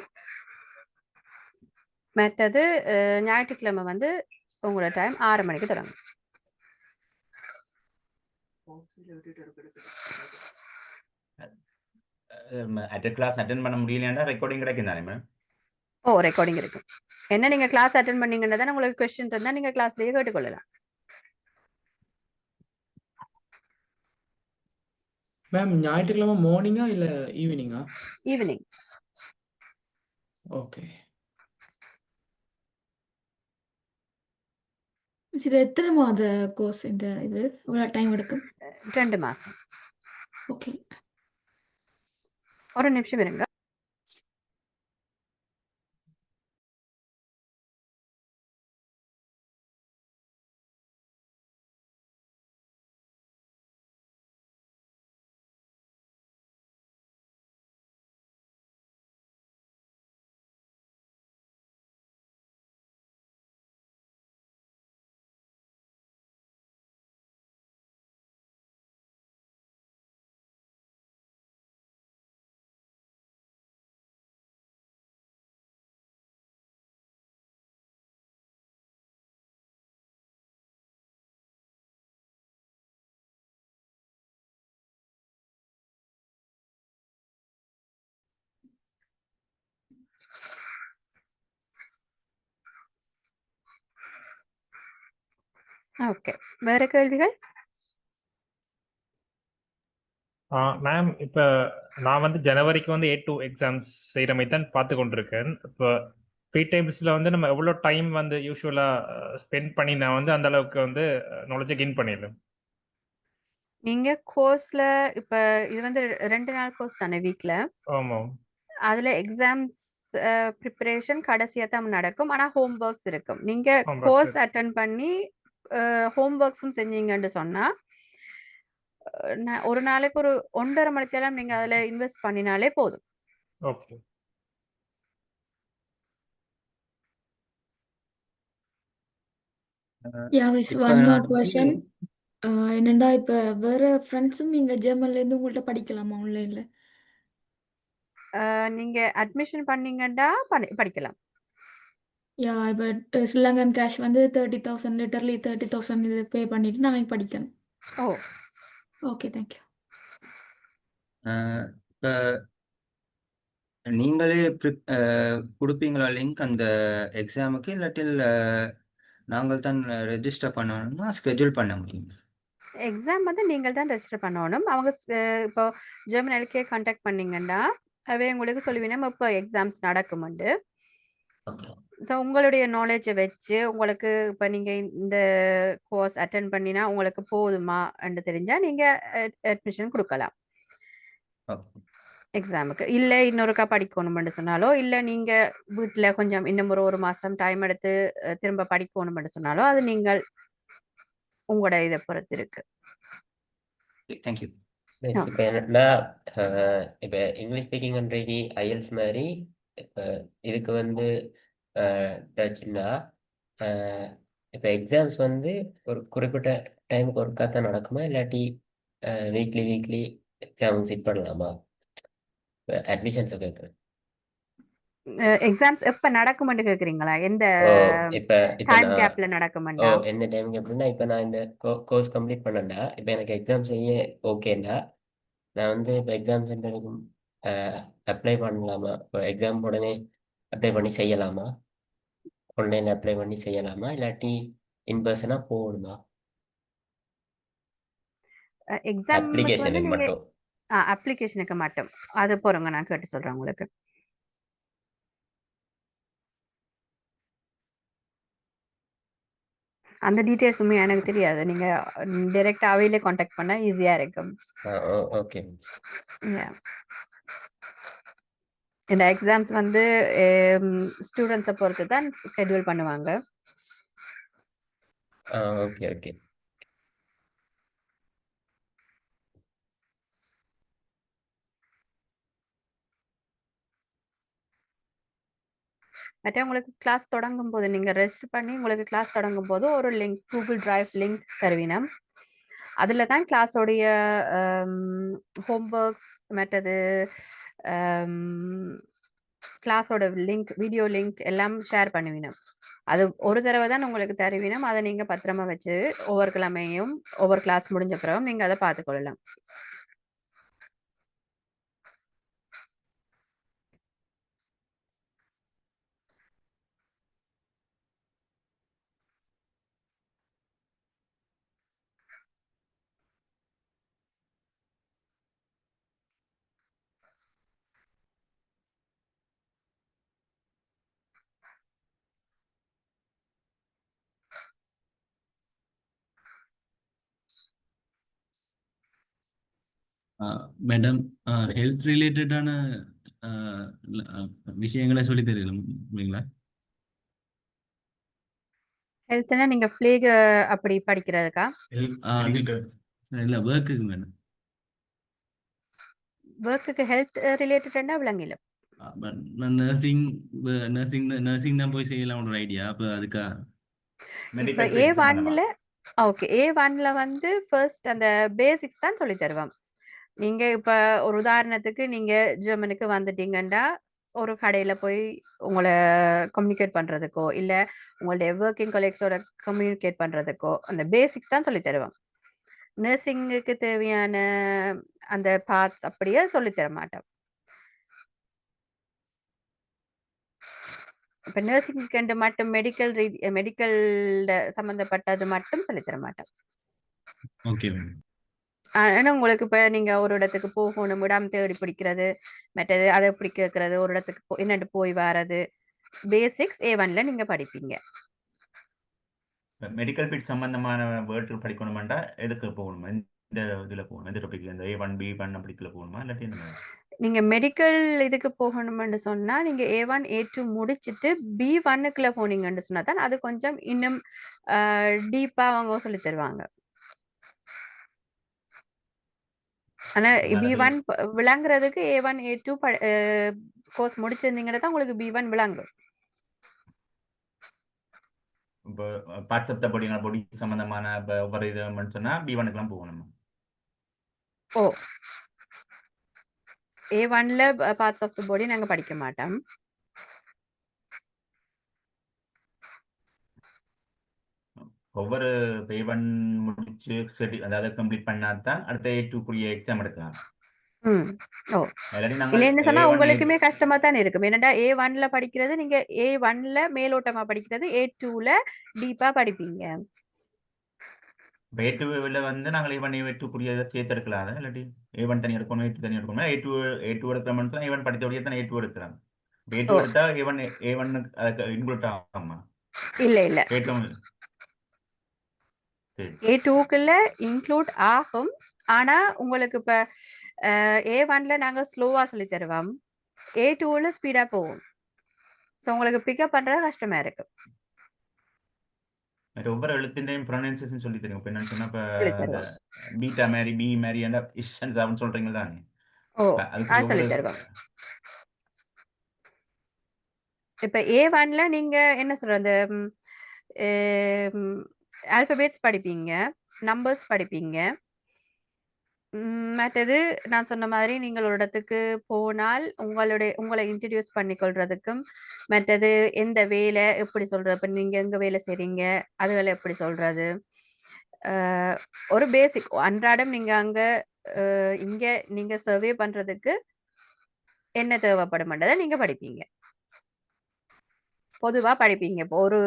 மற்றது ஞாயிற்றுக்கிழமை வந்து உங்களோட டைம் 6 மணிக்கு தொடங்கும். கிளாஸ் அட்டென்ட் பண்ண முடியலன்னா ரெக்கார்டிங் கிடைக்கும் தானே மேம்? ரெக்கார்டிங் இருக்கும். என்ன நீங்க கிளாஸ் அட்டென்ட் பண்ணீங்கன்னா தான் உங்களுக்கு கொஸ்டின் இருந்தா நீங்க கிளாஸ்லயே கேட்டுக்கொள்ளலாம். மேம் ஞாயிற்றுக்கிழமை மார்னிங்கா இல்ல ஈவினிங்கா? ஈவினிங். ஓகே. இது எத்தனை மாத கோர்ஸ் இது எவ்வளோ டைம் எடுக்கும்? 2 மாசம். ஓகே. ஒரு நிமிஷம் இருங்க. ஓகே, வேற கேள்விகள்? மேம் இப்போ நான் வந்து ஜனவரிக்கு வந்து A2 எக்ஸாம்ஸ் செய்கிற மாதிரி தான் பார்த்து கொண்டிருக்கேன். இப்போ ஃப்ரீ டைம்ஸில் வந்து நம்ம எவ்வளோ டைம் வந்து யூஸ்வலாக ஸ்பெண்ட் பண்ணி நான் வந்து அந்த அளவுக்கு வந்து நாலேஜை கெயின் பண்ணிடலாம். நீங்க கோர்ஸ்ல இப்ப இது வந்து 2 நாள் கோர்ஸ் தானே வீக்ல. ஆமாம். அதுல எக்ஸாம்ஸ் ப்ரிப்பரேஷன் கடைசியா தான் நடக்கும். ஆனா ஹோம் ஒர்க்ஸ் இருக்கும். நீங்க Homeworks கோர்ஸ் அட்டென்ட் பண்ணி ஹோம் ஒர்க்ஸும் செஞ்சீங்கன்னு சொன்னா ஒரு நாளைக்கு ஒரு 1.5 மணி நேரம் நீங்க அதுல இன்வெஸ்ட் பண்ணினாலே போதும். ஓகே. யா மிஸ், இப்ப ஒன் நான் மோர் கொஷன். என்னண்டா இப்போ வேற ஃப்ரெண்ட்ஸும் இங்கே ஜெர்மன்லேருந்து உங்கள்கிட்ட படிக்கலாமா ஆன்லைனில்? நீங்க அட்மிஷன் பண்ணீங்கன்னா படிக்கலாம். யா, இப்போ ஸ்ரீலங்கன் கேஷ் வந்து 30,000, லிட்டர்லி 30,000 இது பே பண்ணிட்டு நான் படிக்கணும். ஓ ஓகே தேங்க்யூ. இப்போ நீங்களே கொடுப்பீங்களா லிங்க் அந்த எக்ஸாமுக்கு, இல்லாட்டில் நாங்கள் தான் ரெஜிஸ்டர் பண்ணணுமா, ஸ்கெட்யூல் பண்ண முடியுமா? எக்ஸாம் வந்து நீங்கள் தான் ரெஜிஸ்டர் பண்ணணும். அவங்க இப்போ ஜெர்மன் எல்கே கான்டாக்ட் பண்ணீங்கன்னா அவே உங்களுக்கு சொல்லுவீங்க இப்போ எக்ஸாம்ஸ் நடக்குமெண்டு. ஓகே. ஸோ உங்களுடைய நாலேஜை வச்சு உங்களுக்கு இப்போ நீங்கள் இந்த கோர்ஸ் அட்டன் பண்ணினா உங்களுக்கு போதுமா என்று தெரிஞ்சால் நீங்கள் அட்மிஷன் கொடுக்கலாம் ஓகே. எக்ஸாமுக்கு. இல்லை இன்னொருக்கா படிக்கணும்னு சொன்னாலோ, இல்லை நீங்கள் வீட்டில் கொஞ்சம் இன்னும் ஒரு மாதம் டைம் எடுத்து திரும்ப படிக்கணும்னு சொன்னாலோ அது நீங்கள் உங்களோட இதை பொறுத்து இருக்கு. தேங்க்யூ. Miss okay. இப்போ என்னன்னா இப்போ இங்கிலீஷ் ஸ்பீக்கிங் கண்ட்ரிக்கு ஐஎல்ஸ் மாதிரி இப்போ இதுக்கு வந்து டச்சுன்னா இப்போ எக்ஸாம்ஸ் வந்து ஒரு குறிப்பிட்ட டைமுக்கு ஒருக்கா தான் நடக்குமா, இல்லாட்டி வீக்லி எக்ஸாம் செட் பண்ணலாமா? அட்மிஷன்ஸை கேட்குறேன். எக்ஸாம்ஸ் எப்போ நடக்குமென்று கேட்குறீங்களா? எந்த ஓ இப்போ இப்போ டைம் நான் கேப்ல ஓ நடக்குமெண்டா? எந்த டைமுக்கு எப்படின்னா இப்போ நான் இந்த கோர்ஸ் கம்ப்ளீட் பண்ணேன்டா, இப்போ எனக்கு எக்ஸாம் செய்ய ஓகேண்டா, நான் வந்து இப்போ எக்ஸாம் சென்டருக்கு அப்ளை பண்ணலாமா? இப்போ எக்ஸாம் உடனே அப்ளை பண்ணி செய்யலாமா? ஆன்லைனில் அப்ளை பண்ணி செய்யலாமா, இல்லாட்டி இன்பர்சனாக போகணுமா? எக்ஸாமுக்கு வந்து அப்ளிகேஷனுக்கு நீங்கள் மட்டும். அப்ளிகேஷனுக்கு மட்டும். அது போறங்க, நான் கேட்டு சொல்கிறேன் உங்களுக்கு. அந்த டீட்டெயில்ஸுமே எனக்கு தெரியாது. நீங்கள் டைரெக்டாக அவையிலே காண்டாக்ட் பண்ணால் ஈஸியாக இருக்கும். ஓகே. Yeah. இந்த எக்ஸாம்ஸ் வந்து ஸ்டூடெண்ட்ஸை பொறுத்து தான் ஷெட்யூல் பண்ணுவாங்க. ஓகே. மற்ற உங்களுக்கு கிளாஸ் தொடங்கும் போது நீங்கள் ரெஜிஸ்டர் பண்ணி உங்களுக்கு கிளாஸ் தொடங்கும் போது ஒரு லிங்க், கூகுள் டிரைவ் லிங்க் தருவினம். அதில் தான் கிளாஸோடைய ஹோம்ஒர்க்ஸ் மற்றது கிளாஸோட லிங்க், வீடியோ லிங்க் எல்லாம் ஷேர் பண்ணுவினோம். அது ஒரு தடவை தான் உங்களுக்கு தருவினோம். அதை நீங்கள் பத்திரமா வச்சு ஒவ்வொரு கிழமையும் ஒவ்வொரு கிளாஸ் முடிஞ்ச பிறகும் நீங்கள் அதை பார்த்துக்கொள்ளலாம். மேடம், ஹெல்த் ரிலேட்டடான விஷயங்களை சொல்லி தருவீங்களா? ஹெல்த்னா நீங்கள் ஃப்ளேக் அப்படி படிக்கிறதுக்கா? இல்லை, ஒர்க்குக்கு மேடம். ஒர்க்குக்கு ஹெல்த் ரிலேட்டடா விளங்கல. நான் நர்சிங் தான் போய் செய்யலாம் ஒரு ஐடியா. அப்போ அதுக்கா இப்போ A1ல ஓகே, A1ல வந்து ஃபர்ஸ்ட் அந்த பேசிக்ஸ் தான் சொல்லி தருவோம். நீங்க இப்ப ஒரு உதாரணத்துக்கு நீங்க ஜெர்மனுக்கு வந்துட்டீங்கன்னா ஒரு கடையில போய் உங்களை கம்யூனிகேட் பண்றதுக்கோ இல்ல உங்களுடைய ஒர்க்கிங் கொலீக்ஸோட கம்யூனிகேட் பண்றதுக்கோ அந்த பேசிக்ஸ் தான் சொல்லி தருவோம். நர்சிங்குக்கு தேவையான அந்த பார்ட்ஸ் அப்படியே சொல்லி தர மாட்டோம். இப்ப நர்சிங்க்கு மட்டும் மெடிக்கல் சம்பந்தப்பட்டது மட்டும் சொல்லி தர மாட்டோம். ஓகே. ஏன்னா உங்களுக்கு இப்ப நீங்க ஒரு இடத்துக்கு போகணும், இடம் தேடி பிடிக்கிறது, மற்றது அதை எப்படி கேட்கறது, ஒரு இடத்துக்கு என்னட்டு போய் வர்றது, பேசிக்ஸ் A1ல நீங்க படிப்பீங்க. மெடிக்கல் ஃபீல்ட் சம்பந்தமான வேர்ட்கள் படிக்கணுமாண்டா எதுக்கு போகணுமா? இந்த இதில் போகணும், இந்த டாபிக்ல இந்த A1 B1 அப்படிக்குள்ள போகணுமா, இல்லாட்டி இந்த மாதிரி? நீங்க மெடிக்கல் இதுக்கு போகணும்னு சொன்னா நீங்க A1 A2 முடிச்சிட்டு B1க்குள்ள போனீங்கன்னு சொன்னா தான் அது கொஞ்சம் இன்னும் டீப்பா அவங்க சொல்லி தருவாங்க. ஆனா B1 விளங்குறதுக்கு A1 A2 கோர்ஸ் முடிச்சிருந்தீங்கன்னா தான் உங்களுக்கு B1 விளங்கும். இப்போ பார்ட்ஸ் ஆஃப் த பாடி சம்பந்தமான ஒவ்வொரு இது சொன்னா B1க்குலாம் போகணுமா? ஓ, A1ல பார்ட்ஸ் ஆஃப் தி பாடி நாங்க படிக்க மாட்டோம். ஒவ்வொரு A1 முடிச்சு சரி அதாவது கம்ப்ளீட் பண்ணாதான் அடுத்த A2 எக்ஸாம் எடுக்கலாம். ம் ஓ இல்லாட்டி நாங்கள் இல்லைன்னு சொன்னா A1 உங்களுக்குமே கஷ்டமா தான் இருக்கும். ஏன்னாடா A1ல படிக்கிறது நீங்க A1ல மேலோட்டமா படிக்கிறது A2ல டீப்பா படிப்பீங்க. இப்போ A2ல வந்து நாங்கள் A1 A2 சேர்த்து எடுக்கலாம். இல்லாட்டி A1 தனியாக எடுக்கணும், A2 தனியாக எடுக்கணும். A2 எடுக்கிறோம்னா A1 படித்தபடியே தான் A2 எடுக்கிறாங்க. A2 ஓ எடுத்தா A1 அதுக்கு இன்க்ளூட் ஆகுமா? இல்ல இல்ல A2 சரி A2க்குள்ள இன்க்ளூட் ஆகும். ஆனா உங்களுக்கு இப்ப A1ல நாங்க ஸ்லோவா சொல்லி தருவோம், A2ல ஸ்பீடா போகும். ஸோ உங்களுக்கு பிக்கப் பண்றது கஷ்டமா இருக்கு. மற்ற ஒவ்வொரு எழுத்தின்றையும் ப்ரொனன்சியேஷன் சொல்லி தருங்க. இப்போ என்னன்னு சொன்னா இப்போ சொல்லி அந்த தருவோம். பீட்டா மாதிரி பி மாதிரி அந்த இஷன் சாப்னு சொல்றீங்க தானே? ஓ அதுக்கு சொல்லி ஒவ்வொரு தருவோம். இப்ப A1ல நீங்க என்ன சொல்றது, ஆல்பபெட்ஸ் படிப்பீங்க, நம்பர்ஸ் படிப்பீங்க. மற்றது நான் சொன்ன மாதிரி நீங்கள் ஒரு இடத்துக்கு போனால் உங்களை இன்ட்ரடியூஸ் பண்ணிக்கொள்றதுக்கும், மற்றது எந்த வேலை எப்படி சொல்றது, இப்ப நீங்க எங்க வேலை செய்றீங்க அதுகளை எப்படி சொல்றது, அஹ், ஒரு பேசிக் அன்றாடம் நீங்க அங்க இங்க நீங்க சர்வே பண்றதுக்கு என்ன தேவைப்படும்ன்றதை நீங்க படிப்பீங்க, பொதுவா படிப்பீங்க. இப்போ ஒரு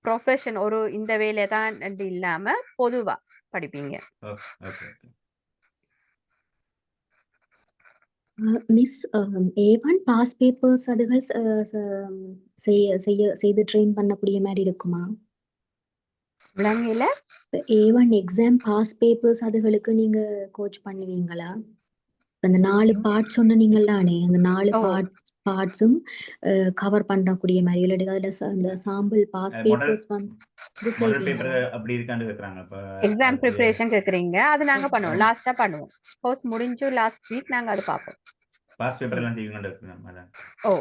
ப்ரொஃபஷன் ஒரு இந்த வேலை தான் இல்லாம பொதுவா படிப்பீங்க. Okay okay okay miss A1 pass papers அதுகள் செய்து ட்ரெயின் பண்ணக்கூடிய மாதிரி இருக்குமா? விலங்குல A1 எக்ஸாம் பாஸ் பேப்பர்ஸ் அதுகளுக்கு நீங்க கோச் பண்ணுவீங்களா? அந்த 4 பார்ட் சொன்னீங்கள் தானே, அந்த 4 ஓ பார்ட்ஸும் கவர் பண்ணக்கூடிய மாதிரி இல்லாட்டி அதுல அந்த சாம்பிள் பாஸ் மாடல் பேப்பர்ஸ் வந்து இது மாடல் பேப்பர் செய்வீங்களா? அப்படி இருக்கான்னு கேட்குறாங்க. இப்போ எக்ஸாம் அதுக்குரிய ப்ரிப்பரேஷன் கேக்குறீங்க, அது நாங்க பண்ணுவோம், ஆமாம் லாஸ்டா பண்ணுவோம். கோர்ஸ் முடிஞ்சு லாஸ்ட் வீக் நாங்க அது பார்ப்போம். பாஸ் பேப்பர் ஓ எல்லாம் செய்வீங்கன்னு இருக்கிறாங்க மேடம். ஓ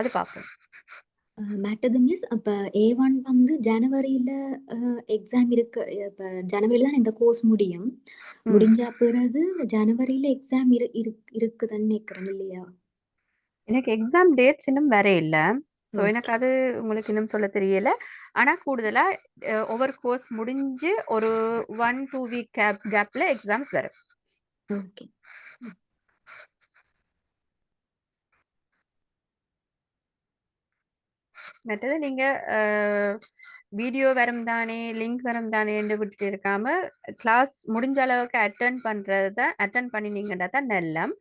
அது பார்ப்போம். மற்றது மிஸ், அப்போ A1 வந்து ஜனவரியில் எக்ஸாம் இருக்கு. இப்போ ஜனவரியில் தான் இந்த கோர்ஸ் முடியும். ம் முடிஞ்ச பிறகு ஜனவரியில் எக்ஸாம் இருக்குதுன்னு நினைக்கிறேன் இல்லையா? எனக்கு எக்ஸாம் டேட்ஸ் இன்னும் வேற இல்ல. ஸோ எனக்கு ஓகே அது உங்களுக்கு இன்னும் சொல்ல தெரியல. ஆனா கூடுதலா ஒவ்வொரு கோர்ஸ் முடிஞ்சு ஒரு 1-2 வீக் கேப்ல எக்ஸாம்ஸ் வரும். ஓகே. மற்றது நீங்க வீடியோ வரும் தானே, லிங்க் வரும் தானேன்னு விட்டுட்டு இருக்காம கிளாஸ் முடிஞ்ச அளவுக்கு அட்டன் பண்ணினீங்கன்னா தான் நல்லம்.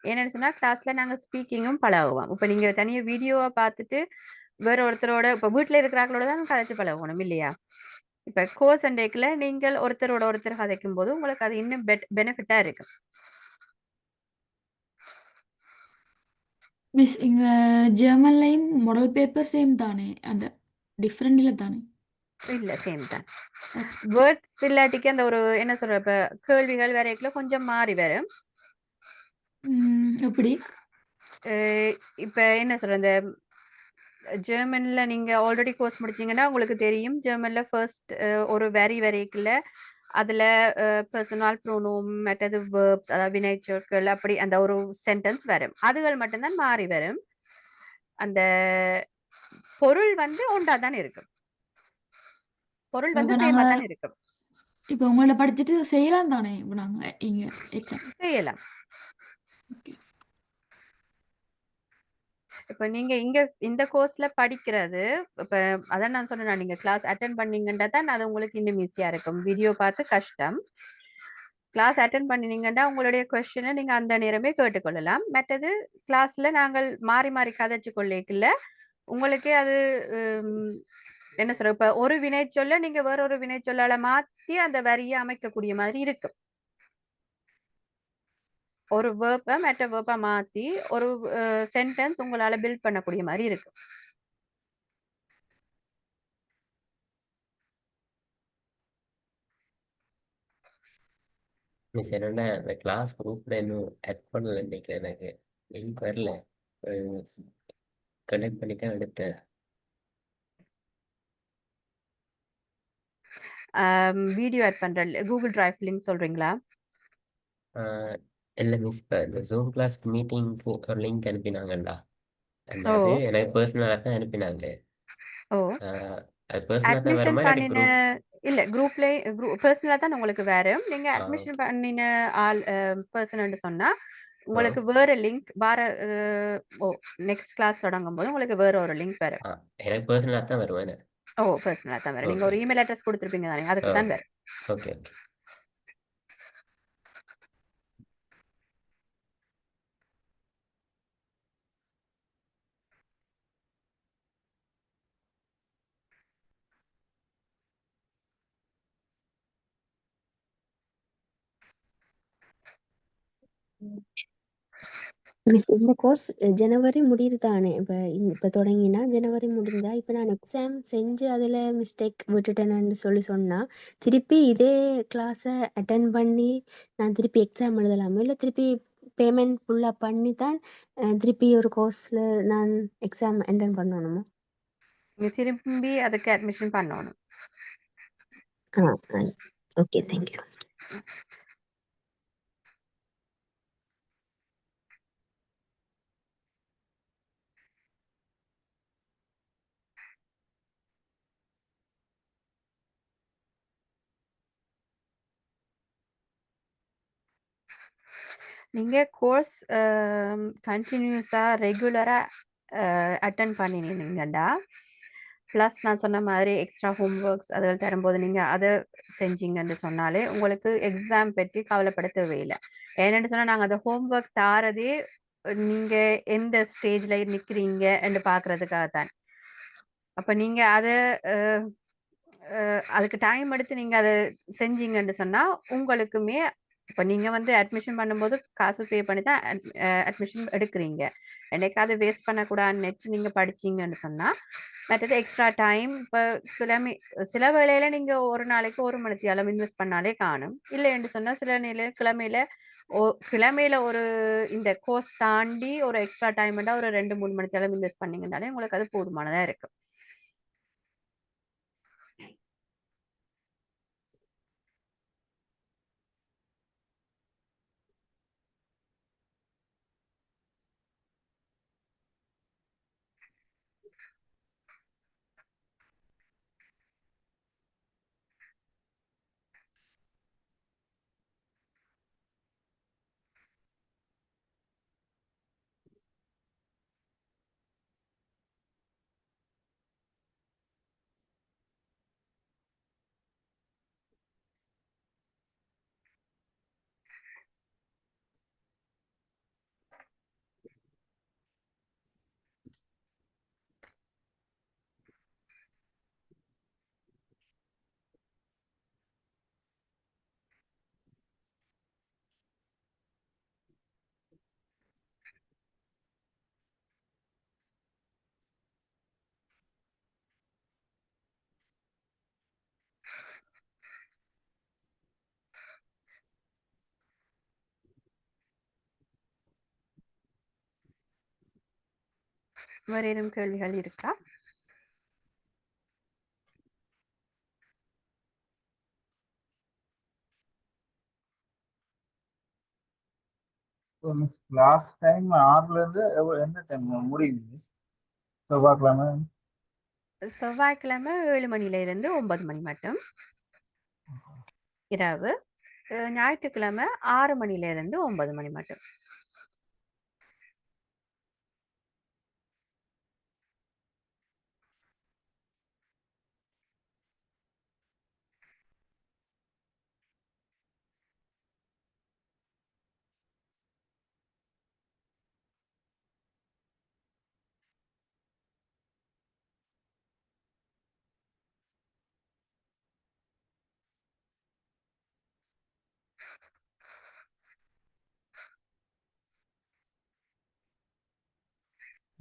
ஏன்னு சொன்னா கிளாஸ்ல நாங்க ஸ்பீக்கிங்கும் பழகுவோம். இப்போ நீங்க தனியா வீடியோவை பார்த்துட்டு வேற ஒருத்தரோட இப்போ வீட்டில் இருக்கிறாங்களோட தான் கதைச்சு பழகணும் இல்லையா? இப்போ கோர்ஸ் அண்ட் டேக்கில் நீங்கள் ஒருத்தரோட ஒருத்தர் கதைக்கும் போது உங்களுக்கு அது இன்னும் பெனிஃபிட்டா இருக்கு. மிஸ் இங்க ஜெர்மன்லையும் மாடல் பேப்பர் சேம் தானே, அந்த டிஃப்ரெண்ட் இல்லை தானே? இல்ல சேம் தான். ஓகே வேர்ட்ஸ் இல்லாட்டிக்கு அந்த ஒரு என்ன சொல்ற இப்போ கேள்விகள் வரைக்குள்ள கொஞ்சம் மாறி வரும். எப்படி? இப்போ என்ன சொல்ற இந்த ஜெர்மன்ல நீங்க ஆல்ரெடி கோர்ஸ் முடிச்சீங்கன்னா உங்களுக்கு தெரியும், ஜெர்மன்ல ஃபர்ஸ்ட் ஒரு வரைக்குள்ள அதுல பர்சனல் ப்ரோனோம் மற்றது வேர்ப்ஸ் அதாவது வினைச்சொற்கள் அப்படி அந்த ஒரு சென்டென்ஸ் வரும். அதுகள் மட்டும்தான் மாறி வரும். அந்த பொருள் வந்து ஒன்றா தான் இருக்கும். பொருள் வந்து இப்போ சேமா நாங்கள் தான் இருக்கும். இப்போ உங்கள்ட்ட படிச்சுட்டு செய்யலாம் தானே இப்போ நாங்கள் இங்கே எக்ஸாம்? செய்யலாம். ஓகே இப்ப நீங்க இங்க இந்த கோர்ஸ்ல படிக்கிறது, இப்ப அதான் நான் சொன்னேன், நீங்க கிளாஸ் அட்டென்ட் பண்ணீங்கன்னா தான் அது உங்களுக்கு இன்னும் ஈஸியா இருக்கும். வீடியோ பார்த்து கஷ்டம். கிளாஸ் அட்டென்ட் பண்ணினீங்கன்னா உங்களுடைய கொஸ்டினை நீங்க அந்த நேரமே கேட்டுக்கொள்ளலாம். மற்றது கிளாஸ்ல நாங்கள் மாறி மாறி கதைச்சு கொள்ளைக்குள்ள உங்களுக்கே அது என்ன சொல்ற, இப்ப ஒரு வினைச்சொல்ல நீங்க வேற ஒரு வினைச்சொல்லால மாத்தி அந்த வரியை அமைக்கக்கூடிய மாதிரி இருக்கு. ஒரு வேர்ப்பை மற்ற வேர்ப்பை மாத்தி ஒரு சென்டென்ஸ் உங்களால பில்ட் பண்ணக்கூடிய மாதிரி இருக்கு. மிஸ் என்னன்னா அந்த கிளாஸ் குரூப்ல இன்னும் ஆட் பண்ணல நினைக்கிறேன். எனக்கு லிங்க் வரல. கனெக்ட் பண்ணி தான் எடுத்தேன். வீடியோ ஆட் பண்ற கூகுள் டிரைவ் லிங்க் சொல்றீங்களா? இல்லை மிஸ், இப்போ இந்த ஜூம் கிளாஸ் மீட்டிங்க்கு ஒரு லிங்க் அனுப்பினாங்கல்ல, அந்த ஓ அது எனக்கு பர்சனலாக தான் அனுப்பினாங்க. ஓ அது பர்சனலாக தான் அட்மிஷன் வருமா இல்லாட்டி பண்ணின குரூப்? இல்ல குரூப்ல பர்சனலா தான் உங்களுக்கு வரும். நீங்க ஆ அட்மிஷன் ஓகே பண்ணின ஆள் பர்சன் சொன்னா ஓ உங்களுக்கு வேற லிங்க் நெக்ஸ்ட் கிளாஸ் தொடங்கும் போது உங்களுக்கு வேற ஒரு லிங்க் வரும். ஆ எனக்கு பர்சனலாக தான் வருவேன். பர்சனலா தான் வரும். நீங்க ஓகே ஒரு இமெயில் அட்ரஸ் கொடுத்துருப்பீங்க தானே, ஓ அதுக்கு தான் வரும். Okay okay. மிஸ் இந்த கோர்ஸ் ஜனவரி முடியுது தானே? இப்போ தொடங்கினா ஜனவரி முடிஞ்சா இப்போ நான் எக்ஸாம் செஞ்சு அதில் மிஸ்டேக் விட்டுட்டேன்னு சொன்னா திருப்பி இதே கிளாஸை அட்டன் பண்ணி நான் திருப்பி எக்ஸாம் எழுதலாமா? இல்லை திருப்பி பேமெண்ட் ஃபுல்லாக பண்ணி தான் திருப்பி ஒரு கோர்ஸில் நான் எக்ஸாம் அட்டன் பண்ணணுமா? நீங்க திரும்பி அதுக்கு அட்மிஷன் பண்ணணும். Okay, thank you. நீங்க கோர்ஸ் கண்டினியூஸா ரெகுலரா அட்டன் பண்ணினீங்கடா, ப்ளஸ் நான் சொன்ன மாதிரி எக்ஸ்ட்ரா ஹோம் ஒர்க்ஸ் அதில் தரும்போது நீங்கள் அதை செஞ்சீங்கன்னு சொன்னாலே உங்களுக்கு எக்ஸாம் பற்றி கவலைப்பட தேவையில்லை. ஏன்னு சொன்னால் நாங்கள் அந்த ஹோம் ஒர்க் தாரதே நீங்கள் எந்த ஸ்டேஜில் நிற்கிறீங்கன்னு பார்க்குறதுக்காக தான். அப்போ நீங்கள் அதை அதுக்கு டைம் எடுத்து நீங்கள் அதை செஞ்சீங்கன்னு சொன்னால் உங்களுக்குமே இப்போ நீங்கள் வந்து அட்மிஷன் பண்ணும்போது காசு பே பண்ணி தான் அட்மிஷன் எடுக்கிறீங்க. என்னைக்காவது வேஸ்ட் பண்ணக்கூடாதுன்னு நினச்சி நீங்கள் படிச்சீங்கன்னு சொன்னால் மற்றது எக்ஸ்ட்ரா டைம் இப்போ சில வேளையில நீங்கள் ஒரு நாளைக்கு 1 மணித்தியாலம் இன்வெஸ்ட் பண்ணாலே காணும். இல்லைன்னு சொன்னால் சில கிழமையில ஒரு இந்த கோர்ஸ் தாண்டி ஒரு எக்ஸ்ட்ரா டைம் ஒரு 2-3 மணித்தியாலம் இன்வெஸ்ட் பண்ணீங்கன்னாலே உங்களுக்கு அது போதுமானதாக இருக்கும். வேறு ஏதும் கேள்விகள் இருக்கா? லாஸ்ட் டைம் 6ல இருந்து என்ன டைம் முடியுது? செவ்வாய்க்கிழமை செவ்வாய்க்கிழமை 7 மணியிலிருந்து 9 மணி மட்டும் இரவு. ஞாயிற்றுக்கிழமை 6 மணியிலிருந்து 9 மணி மட்டும்.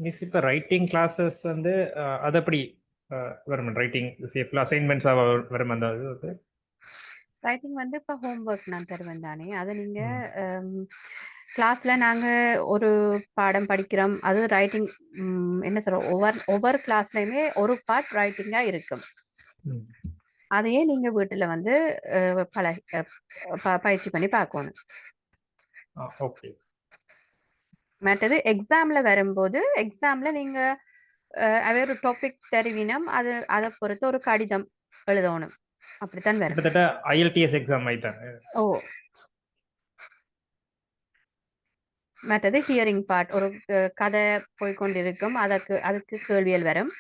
மிஸ் இப்போ ரைட்டிங் கிளாஸஸ் வந்து அது எப்படி வரும்? ரைட்டிங் அசைன்மெண்ட்ஸாக வரும் அந்த இது வந்து? ரைட்டிங் வந்து இப்போ ஹோம் ஒர்க் நான் தருவேன் தானே, அதை நீங்கள் கிளாஸில் நாங்கள் ஒரு பாடம் படிக்கிறோம். அது ரைட்டிங் என்ன சொல்கிறோம், ஒவ்வொரு கிளாஸ்லையுமே ஒரு பார்ட் ரைட்டிங்காக இருக்கும். அதையே நீங்கள் வீட்டில் வந்து பயிற்சி பண்ணி பார்க்கணும். ஓகே. மற்றது எக்ஸாமில் வரும்போது எக்ஸாமில் நீங்கள் ஒரு டாபிக் தருவினம், அதை பொறுத்து ஒரு கடிதம் எழுதணும். அப்படித்தான் வரும். கிட்டத்தட்ட IELTS எக்ஸாம் ஆயிட்டாங்க. ஓ, மற்றது ஹியரிங் பார்ட், ஒரு கதை போய்கொண்டிருக்கும், அதுக்கு கேள்விகள் வரும்.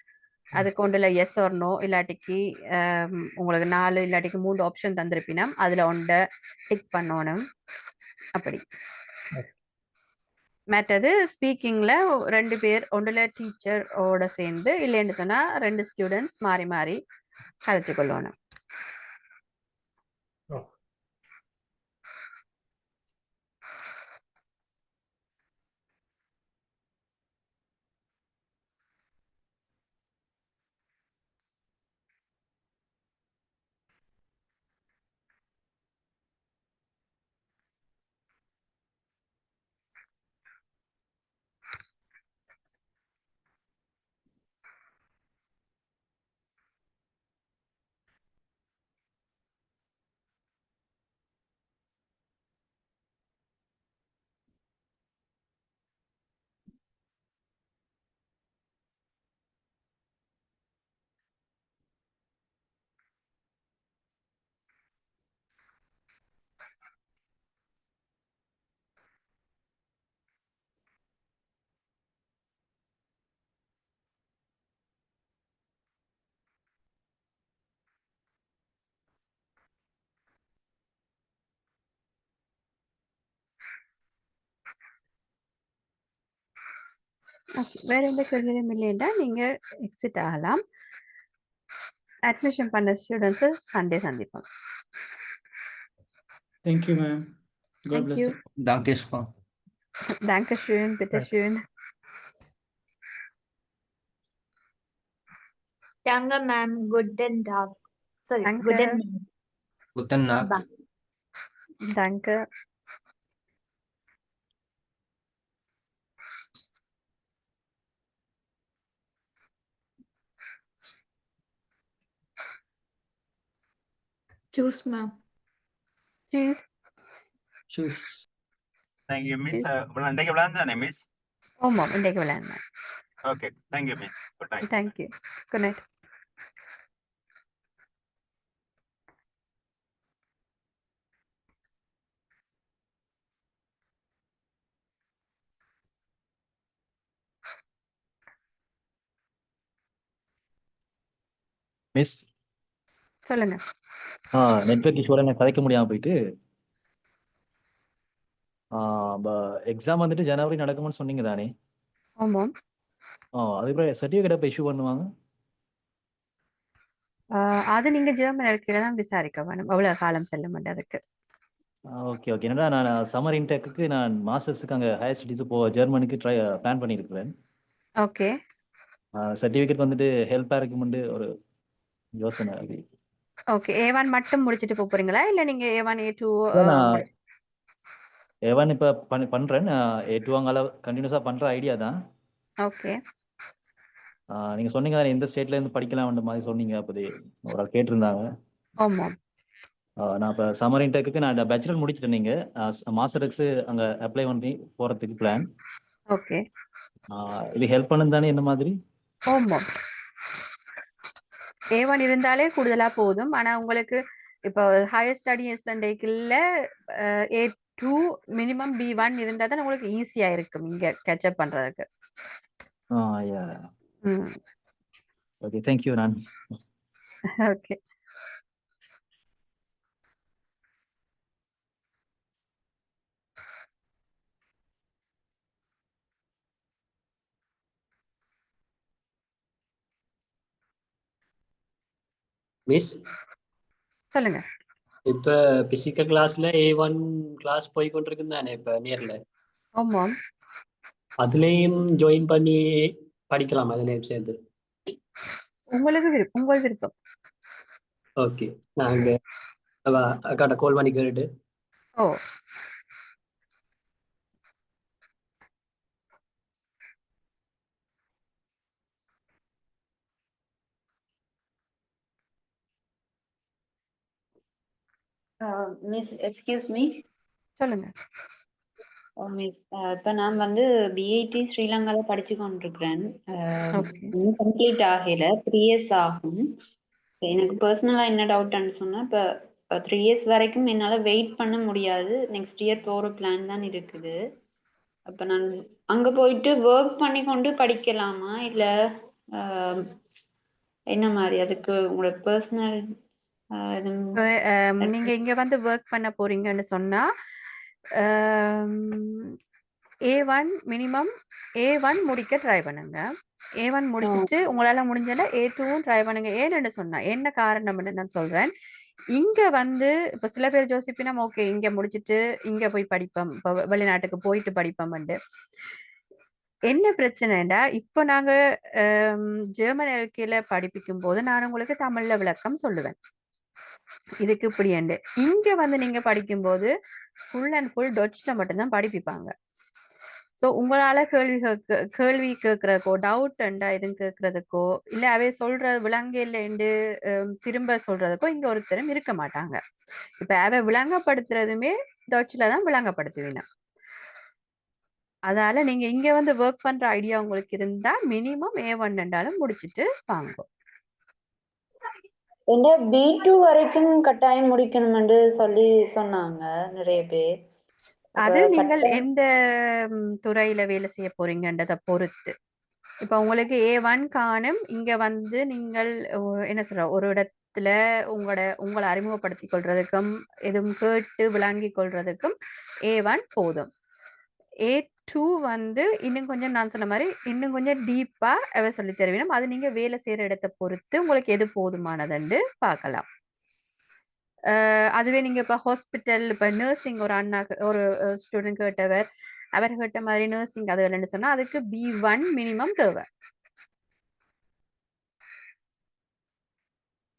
அதுக்கு ஒன்றில் எஸ் ஆர் நோ, இல்லாட்டிக்கு உங்களுக்கு 4 இல்லாட்டிக்கு 3 ஆப்ஷன் தந்திருப்பினா அதில் ஒன்றை டிக் பண்ணணும். அப்படி மற்றது ஸ்பீக்கிங்கில் 2 பேர், ஒன்றில் டீச்சரோட சேர்ந்து, இல்லைன்னு சொன்னால் 2 ஸ்டூடெண்ட்ஸ் மாறி மாறி கதைச்சு கொள்ளணும். வேற எந்த கேள்வியும் இல்லைன்னா நீங்கள் எக்ஸிட் ஆகலாம். அட்மிஷன் பண்ண ஸ்டூடெண்ட்ஸை சண்டே சந்திப்போம். Thank you ma'am. God bless thank you. You. Danke schön. Danke schön, bitte schön. Danke, ma'am. Guten Tag. Sorry, Danke. guten Morgen. Guten Nacht. Bye. Danke. Tschüss, ma'am. Tschüss. Tschüss. Thank you, Miss. இன்றைக்கு விளையாண்டானே miss? ஆமாம், இன்றைக்கு விளையாடுனேன். Okay, thank you miss. Good night. Thank you. Good night. Miss சொல்லுங்க. Network இஷ்யூல எனக்கு கதைக்க முடியாம போயிட்டு எக்ஸாம் வந்துட்டு ஜனவரி நடக்கும்னு சொன்னீங்க தானே? ஆமாம். அதுக்கப்புறம் சர்டிஃபிகேட் எப்போ இஷ்யூ பண்ணுவாங்க? அது நீங்க ஜெர்மன் இருக்கையில தான் விசாரிக்க வேணும். எவ்வளவு காலம் செல்ல மாட்டேன் அதுக்கு. Okay okay. என்னடா நான் சம்மர் இன்டெக்கு நான் மாஸ்டர்ஸுக்கு அங்கே ஹையர் ஸ்டடீஸ் ஜெர்மனுக்கு பிளான் பண்ணியிருக்கிறேன். ஓகே. சர்டிஃபிகேட் வந்துட்டு ஹெல்ப்பாக இருக்குமெண்டு ஒரு யோசனை அது. ஓகே. A1 மட்டும் முடிச்சிட்டு போறீங்களா இல்ல நீங்க A1 A2 நான் ஏவன் இப்போ பண்ணுறேன். A2 அங்கால கண்டினியூஸாக பண்ணுற ஐடியா தான். ஓகே. நீங்கள் சொன்னீங்க தானே எந்த ஸ்டேட்ல இருந்து படிக்கலாம்ன்ற மாதிரி சொன்னீங்க. அப்போது ஒரு ஆள் கேட்டிருந்தாங்க. ஆமாம். நான் இப்போ சம்மர் இன்டெக்கு நான் பேச்சுலர் முடிச்சிட்டேன். நீங்கள் மாஸ்டர்ஸ் அங்கே அப்ளை பண்ணி போகிறதுக்கு பிளான். ஓகே. இது ஹெல்ப் பண்ணும் தானே என்ன மாதிரி? ஆமாம். A1 இருந்தாலே கூடுதலா போதும். ஆனா உங்களுக்கு இப்போ ஹையர் ஸ்டடீஸ் இல்ல A2 மினிமம் B1 இருந்தா தான் உங்களுக்கு ஈஸியா இருக்கும் இங்க கேட்சப் பண்றதுக்கு. யா. ம். Okay, thank you. நான் ஓகே. மிஸ் சொல்லுங்க. இப்ப பிசிக்கல் கிளாஸ்ல A1 கிளாஸ் போய் கொண்டிருக்கு தானே இப்ப நேர்ல? ஆமாம். அதுலயும் ஜாயின் பண்ணி படிக்கலாம், அதுலயும் சேர்ந்து. உங்கள் விருப்பம். ஓகே, நாங்க அக்காட்ட கால் பண்ணி கேட்டு. ஓ. Miss excuse me. சொல்லுங்க. மிஸ் இப்போ நான் வந்து பிஐடி ஸ்ரீலங்காவில் படிச்சு கொண்டிருக்கிறேன். ஓகே. இன்னும் கம்ப்ளீட் ஆகல, 3 years ஆகும். எனக்கு பர்சனலா என்ன டவுட்னு சொன்னா இப்போ 3 இயர்ஸ் வரைக்கும் என்னால வெயிட் பண்ண முடியாது. நெக்ஸ்ட் இயர் போற பிளான் தான் இருக்குது. அப்ப நான் அங்க போயிட்டு ஒர்க் பண்ணி கொண்டு படிக்கலாமா இல்ல ஆஹ், என்ன மாதிரி அதுக்கு உங்களோட பர்சனல் நீங்க இங்க வந்து ஒர்க் பண்ண போறீங்கன்னு சொன்னா A1 மினிமம் A1 முடிக்க ட்ரை பண்ணுங்க. A1 முடிச்சிட்டு உங்களால முடிஞ்சல A2வும் ட்ரை பண்ணுங்க. ஏன்னு சொன்னா என்ன காரணம்னு நான் சொல்றேன். இங்க வந்து இப்ப சில பேர் யோசிப்பினா ஓகே இங்க முடிச்சிட்டு இங்க போய் படிப்போம், இப்ப வெளிநாட்டுக்கு போயிட்டு படிப்போம்ண்டு. என்ன பிரச்சனைடா இப்ப நாங்க ஜெர்மன் எல்கேல படிப்பிக்கும் போது நான் உங்களுக்கு தமிழ்ல விளக்கம் சொல்லுவேன் இதுக்கு இப்படி என்று. இங்க வந்து நீங்க படிக்கும்போது ஃபுல் அண்ட் ஃபுல் டொச்ல மட்டும்தான் படிப்பிப்பாங்க. ஸோ உங்களால கேள்வி கேட்கறதுக்கோ டவுட் அண்டா எதுவும் கேட்கறதுக்கோ இல்ல அவை சொல்ற விலங்கையிலேண்டு திரும்ப சொல்றதுக்கோ இங்க ஒருத்தரும் இருக்க மாட்டாங்க. இப்ப அவை விளங்கப்படுத்துறதுமே டொச்ல தான் விளங்கப்படுத்துவீங்க. அதால நீங்க இங்க வந்து ஒர்க் பண்ற ஐடியா உங்களுக்கு இருந்தா மினிமம் A1 ரெண்டாலும் முடிச்சிட்டு வாங்க. என்ன B2 வரைக்கும் கட்டாயம் முடிக்கணும்னு சொல்லி சொன்னாங்க நிறைய பேர். அப்ப அது நீங்கள் கட்டாயம் எந்த துறையில வேலை செய்ய போறீங்கன்றதை பொறுத்து. இப்ப உங்களுக்கு A1 காணும் இங்க வந்து நீங்கள் என்ன சொல்ற ஒரு இடத்துல உங்களை அறிமுகப்படுத்திக் கொள்றதுக்கும் எதுவும் கேட்டு விளங்கி கொள்றதுக்கும் A1 போதும். A2 வந்து இன்னும் கொஞ்சம் நான் சொன்ன மாதிரி இன்னும் கொஞ்சம் டீப்பா சொல்லி தருவீங்க. அது நீங்க வேலை செய்யற இடத்தை பொறுத்து உங்களுக்கு எது போதுமானதுன்னு பார்க்கலாம். அதுவே நீங்க இப்ப ஹாஸ்பிட்டல் இப்ப நர்சிங் ஒரு அண்ணா ஒரு ஸ்டூடெண்ட் கேட்டவர் அவர் கேட்ட மாதிரி நர்சிங் அது இல்லைன்னு சொன்னா அதுக்கு B1 மினிமம் தேவை.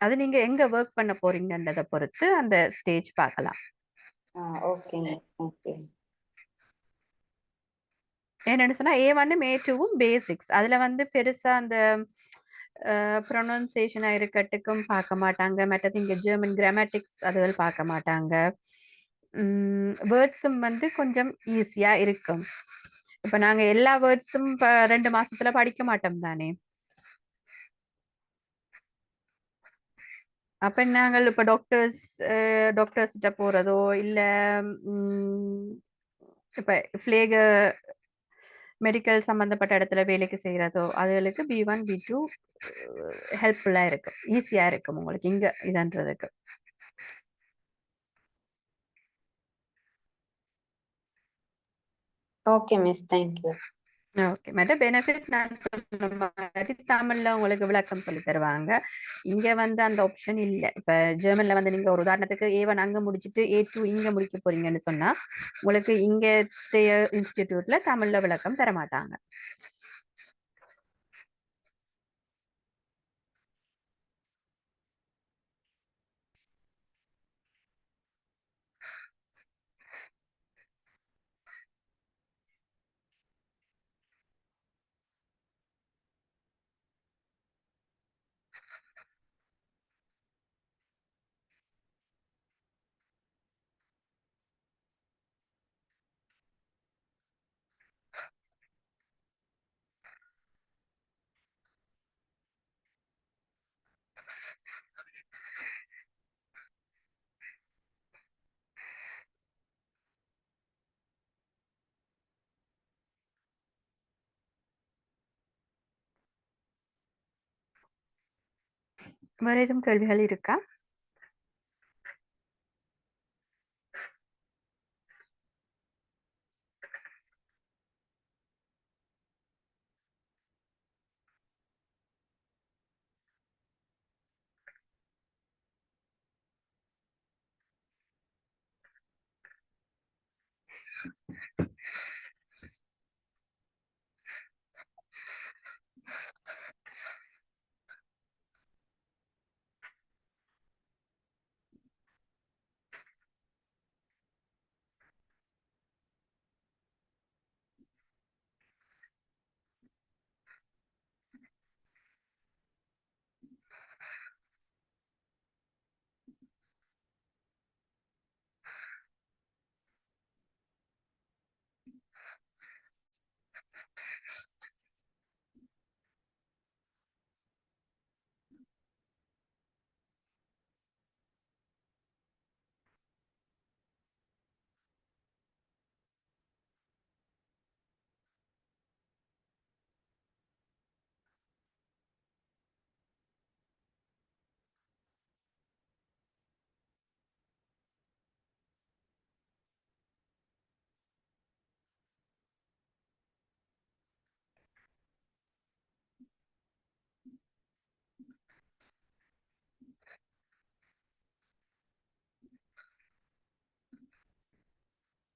அது நீங்க எங்க ஒர்க் பண்ண போறீங்கன்றதை பொறுத்து அந்த ஸ்டேஜ் பார்க்கலாம். Okay okay. என்னன்னு சொன்னா A1ம் A2வும் பேசிக்ஸ். அதுல வந்து பெருசா அந்த ப்ரொனன்சியேஷனா இருக்கட்டுக்கும் பார்க்க மாட்டாங்க. மற்றது இங்க ஜெர்மன் கிராமட்டிக்ஸ் அதுகள் பார்க்க மாட்டாங்க. வேர்ட்ஸும் வந்து கொஞ்சம் ஈஸியா இருக்கும். இப்ப நாங்க எல்லா வேர்ட்ஸும் 2 மாசத்துல படிக்க மாட்டோம் தானே. அப்ப நாங்கள் இப்ப டாக்டர்ஸ்கிட்ட போறதோ இல்ல இப்ப பிளேக மெடிக்கல் சம்பந்தப்பட்ட இடத்துல வேலைக்கு செய்யறதோ அதுகளுக்கு B1 B2 ஹெல்ப்ஃபுல்லா இருக்கு, ஈஸியா இருக்கும் உங்களுக்கு இங்க இதன்றதுக்கு. Okay miss, thank you. Okay madam. Benefit நான் சொன்ன மாதிரி தமிழ்ல உங்களுக்கு விளக்கம் சொல்லி தருவாங்க. இங்க வந்து அந்த ஆப்ஷன் இல்ல. இப்ப ஜெர்மன்ல வந்து நீங்க ஒரு உதாரணத்துக்கு A1 அங்க முடிச்சிட்டு A2 இங்க முடிக்க போறீங்கன்னு சொன்னா உங்களுக்கு இங்க இன்ஸ்டிடியூட்ல தமிழ்ல விளக்கம் தர மாட்டாங்க. வேற எதுவும் கேள்விகள் இருக்கா?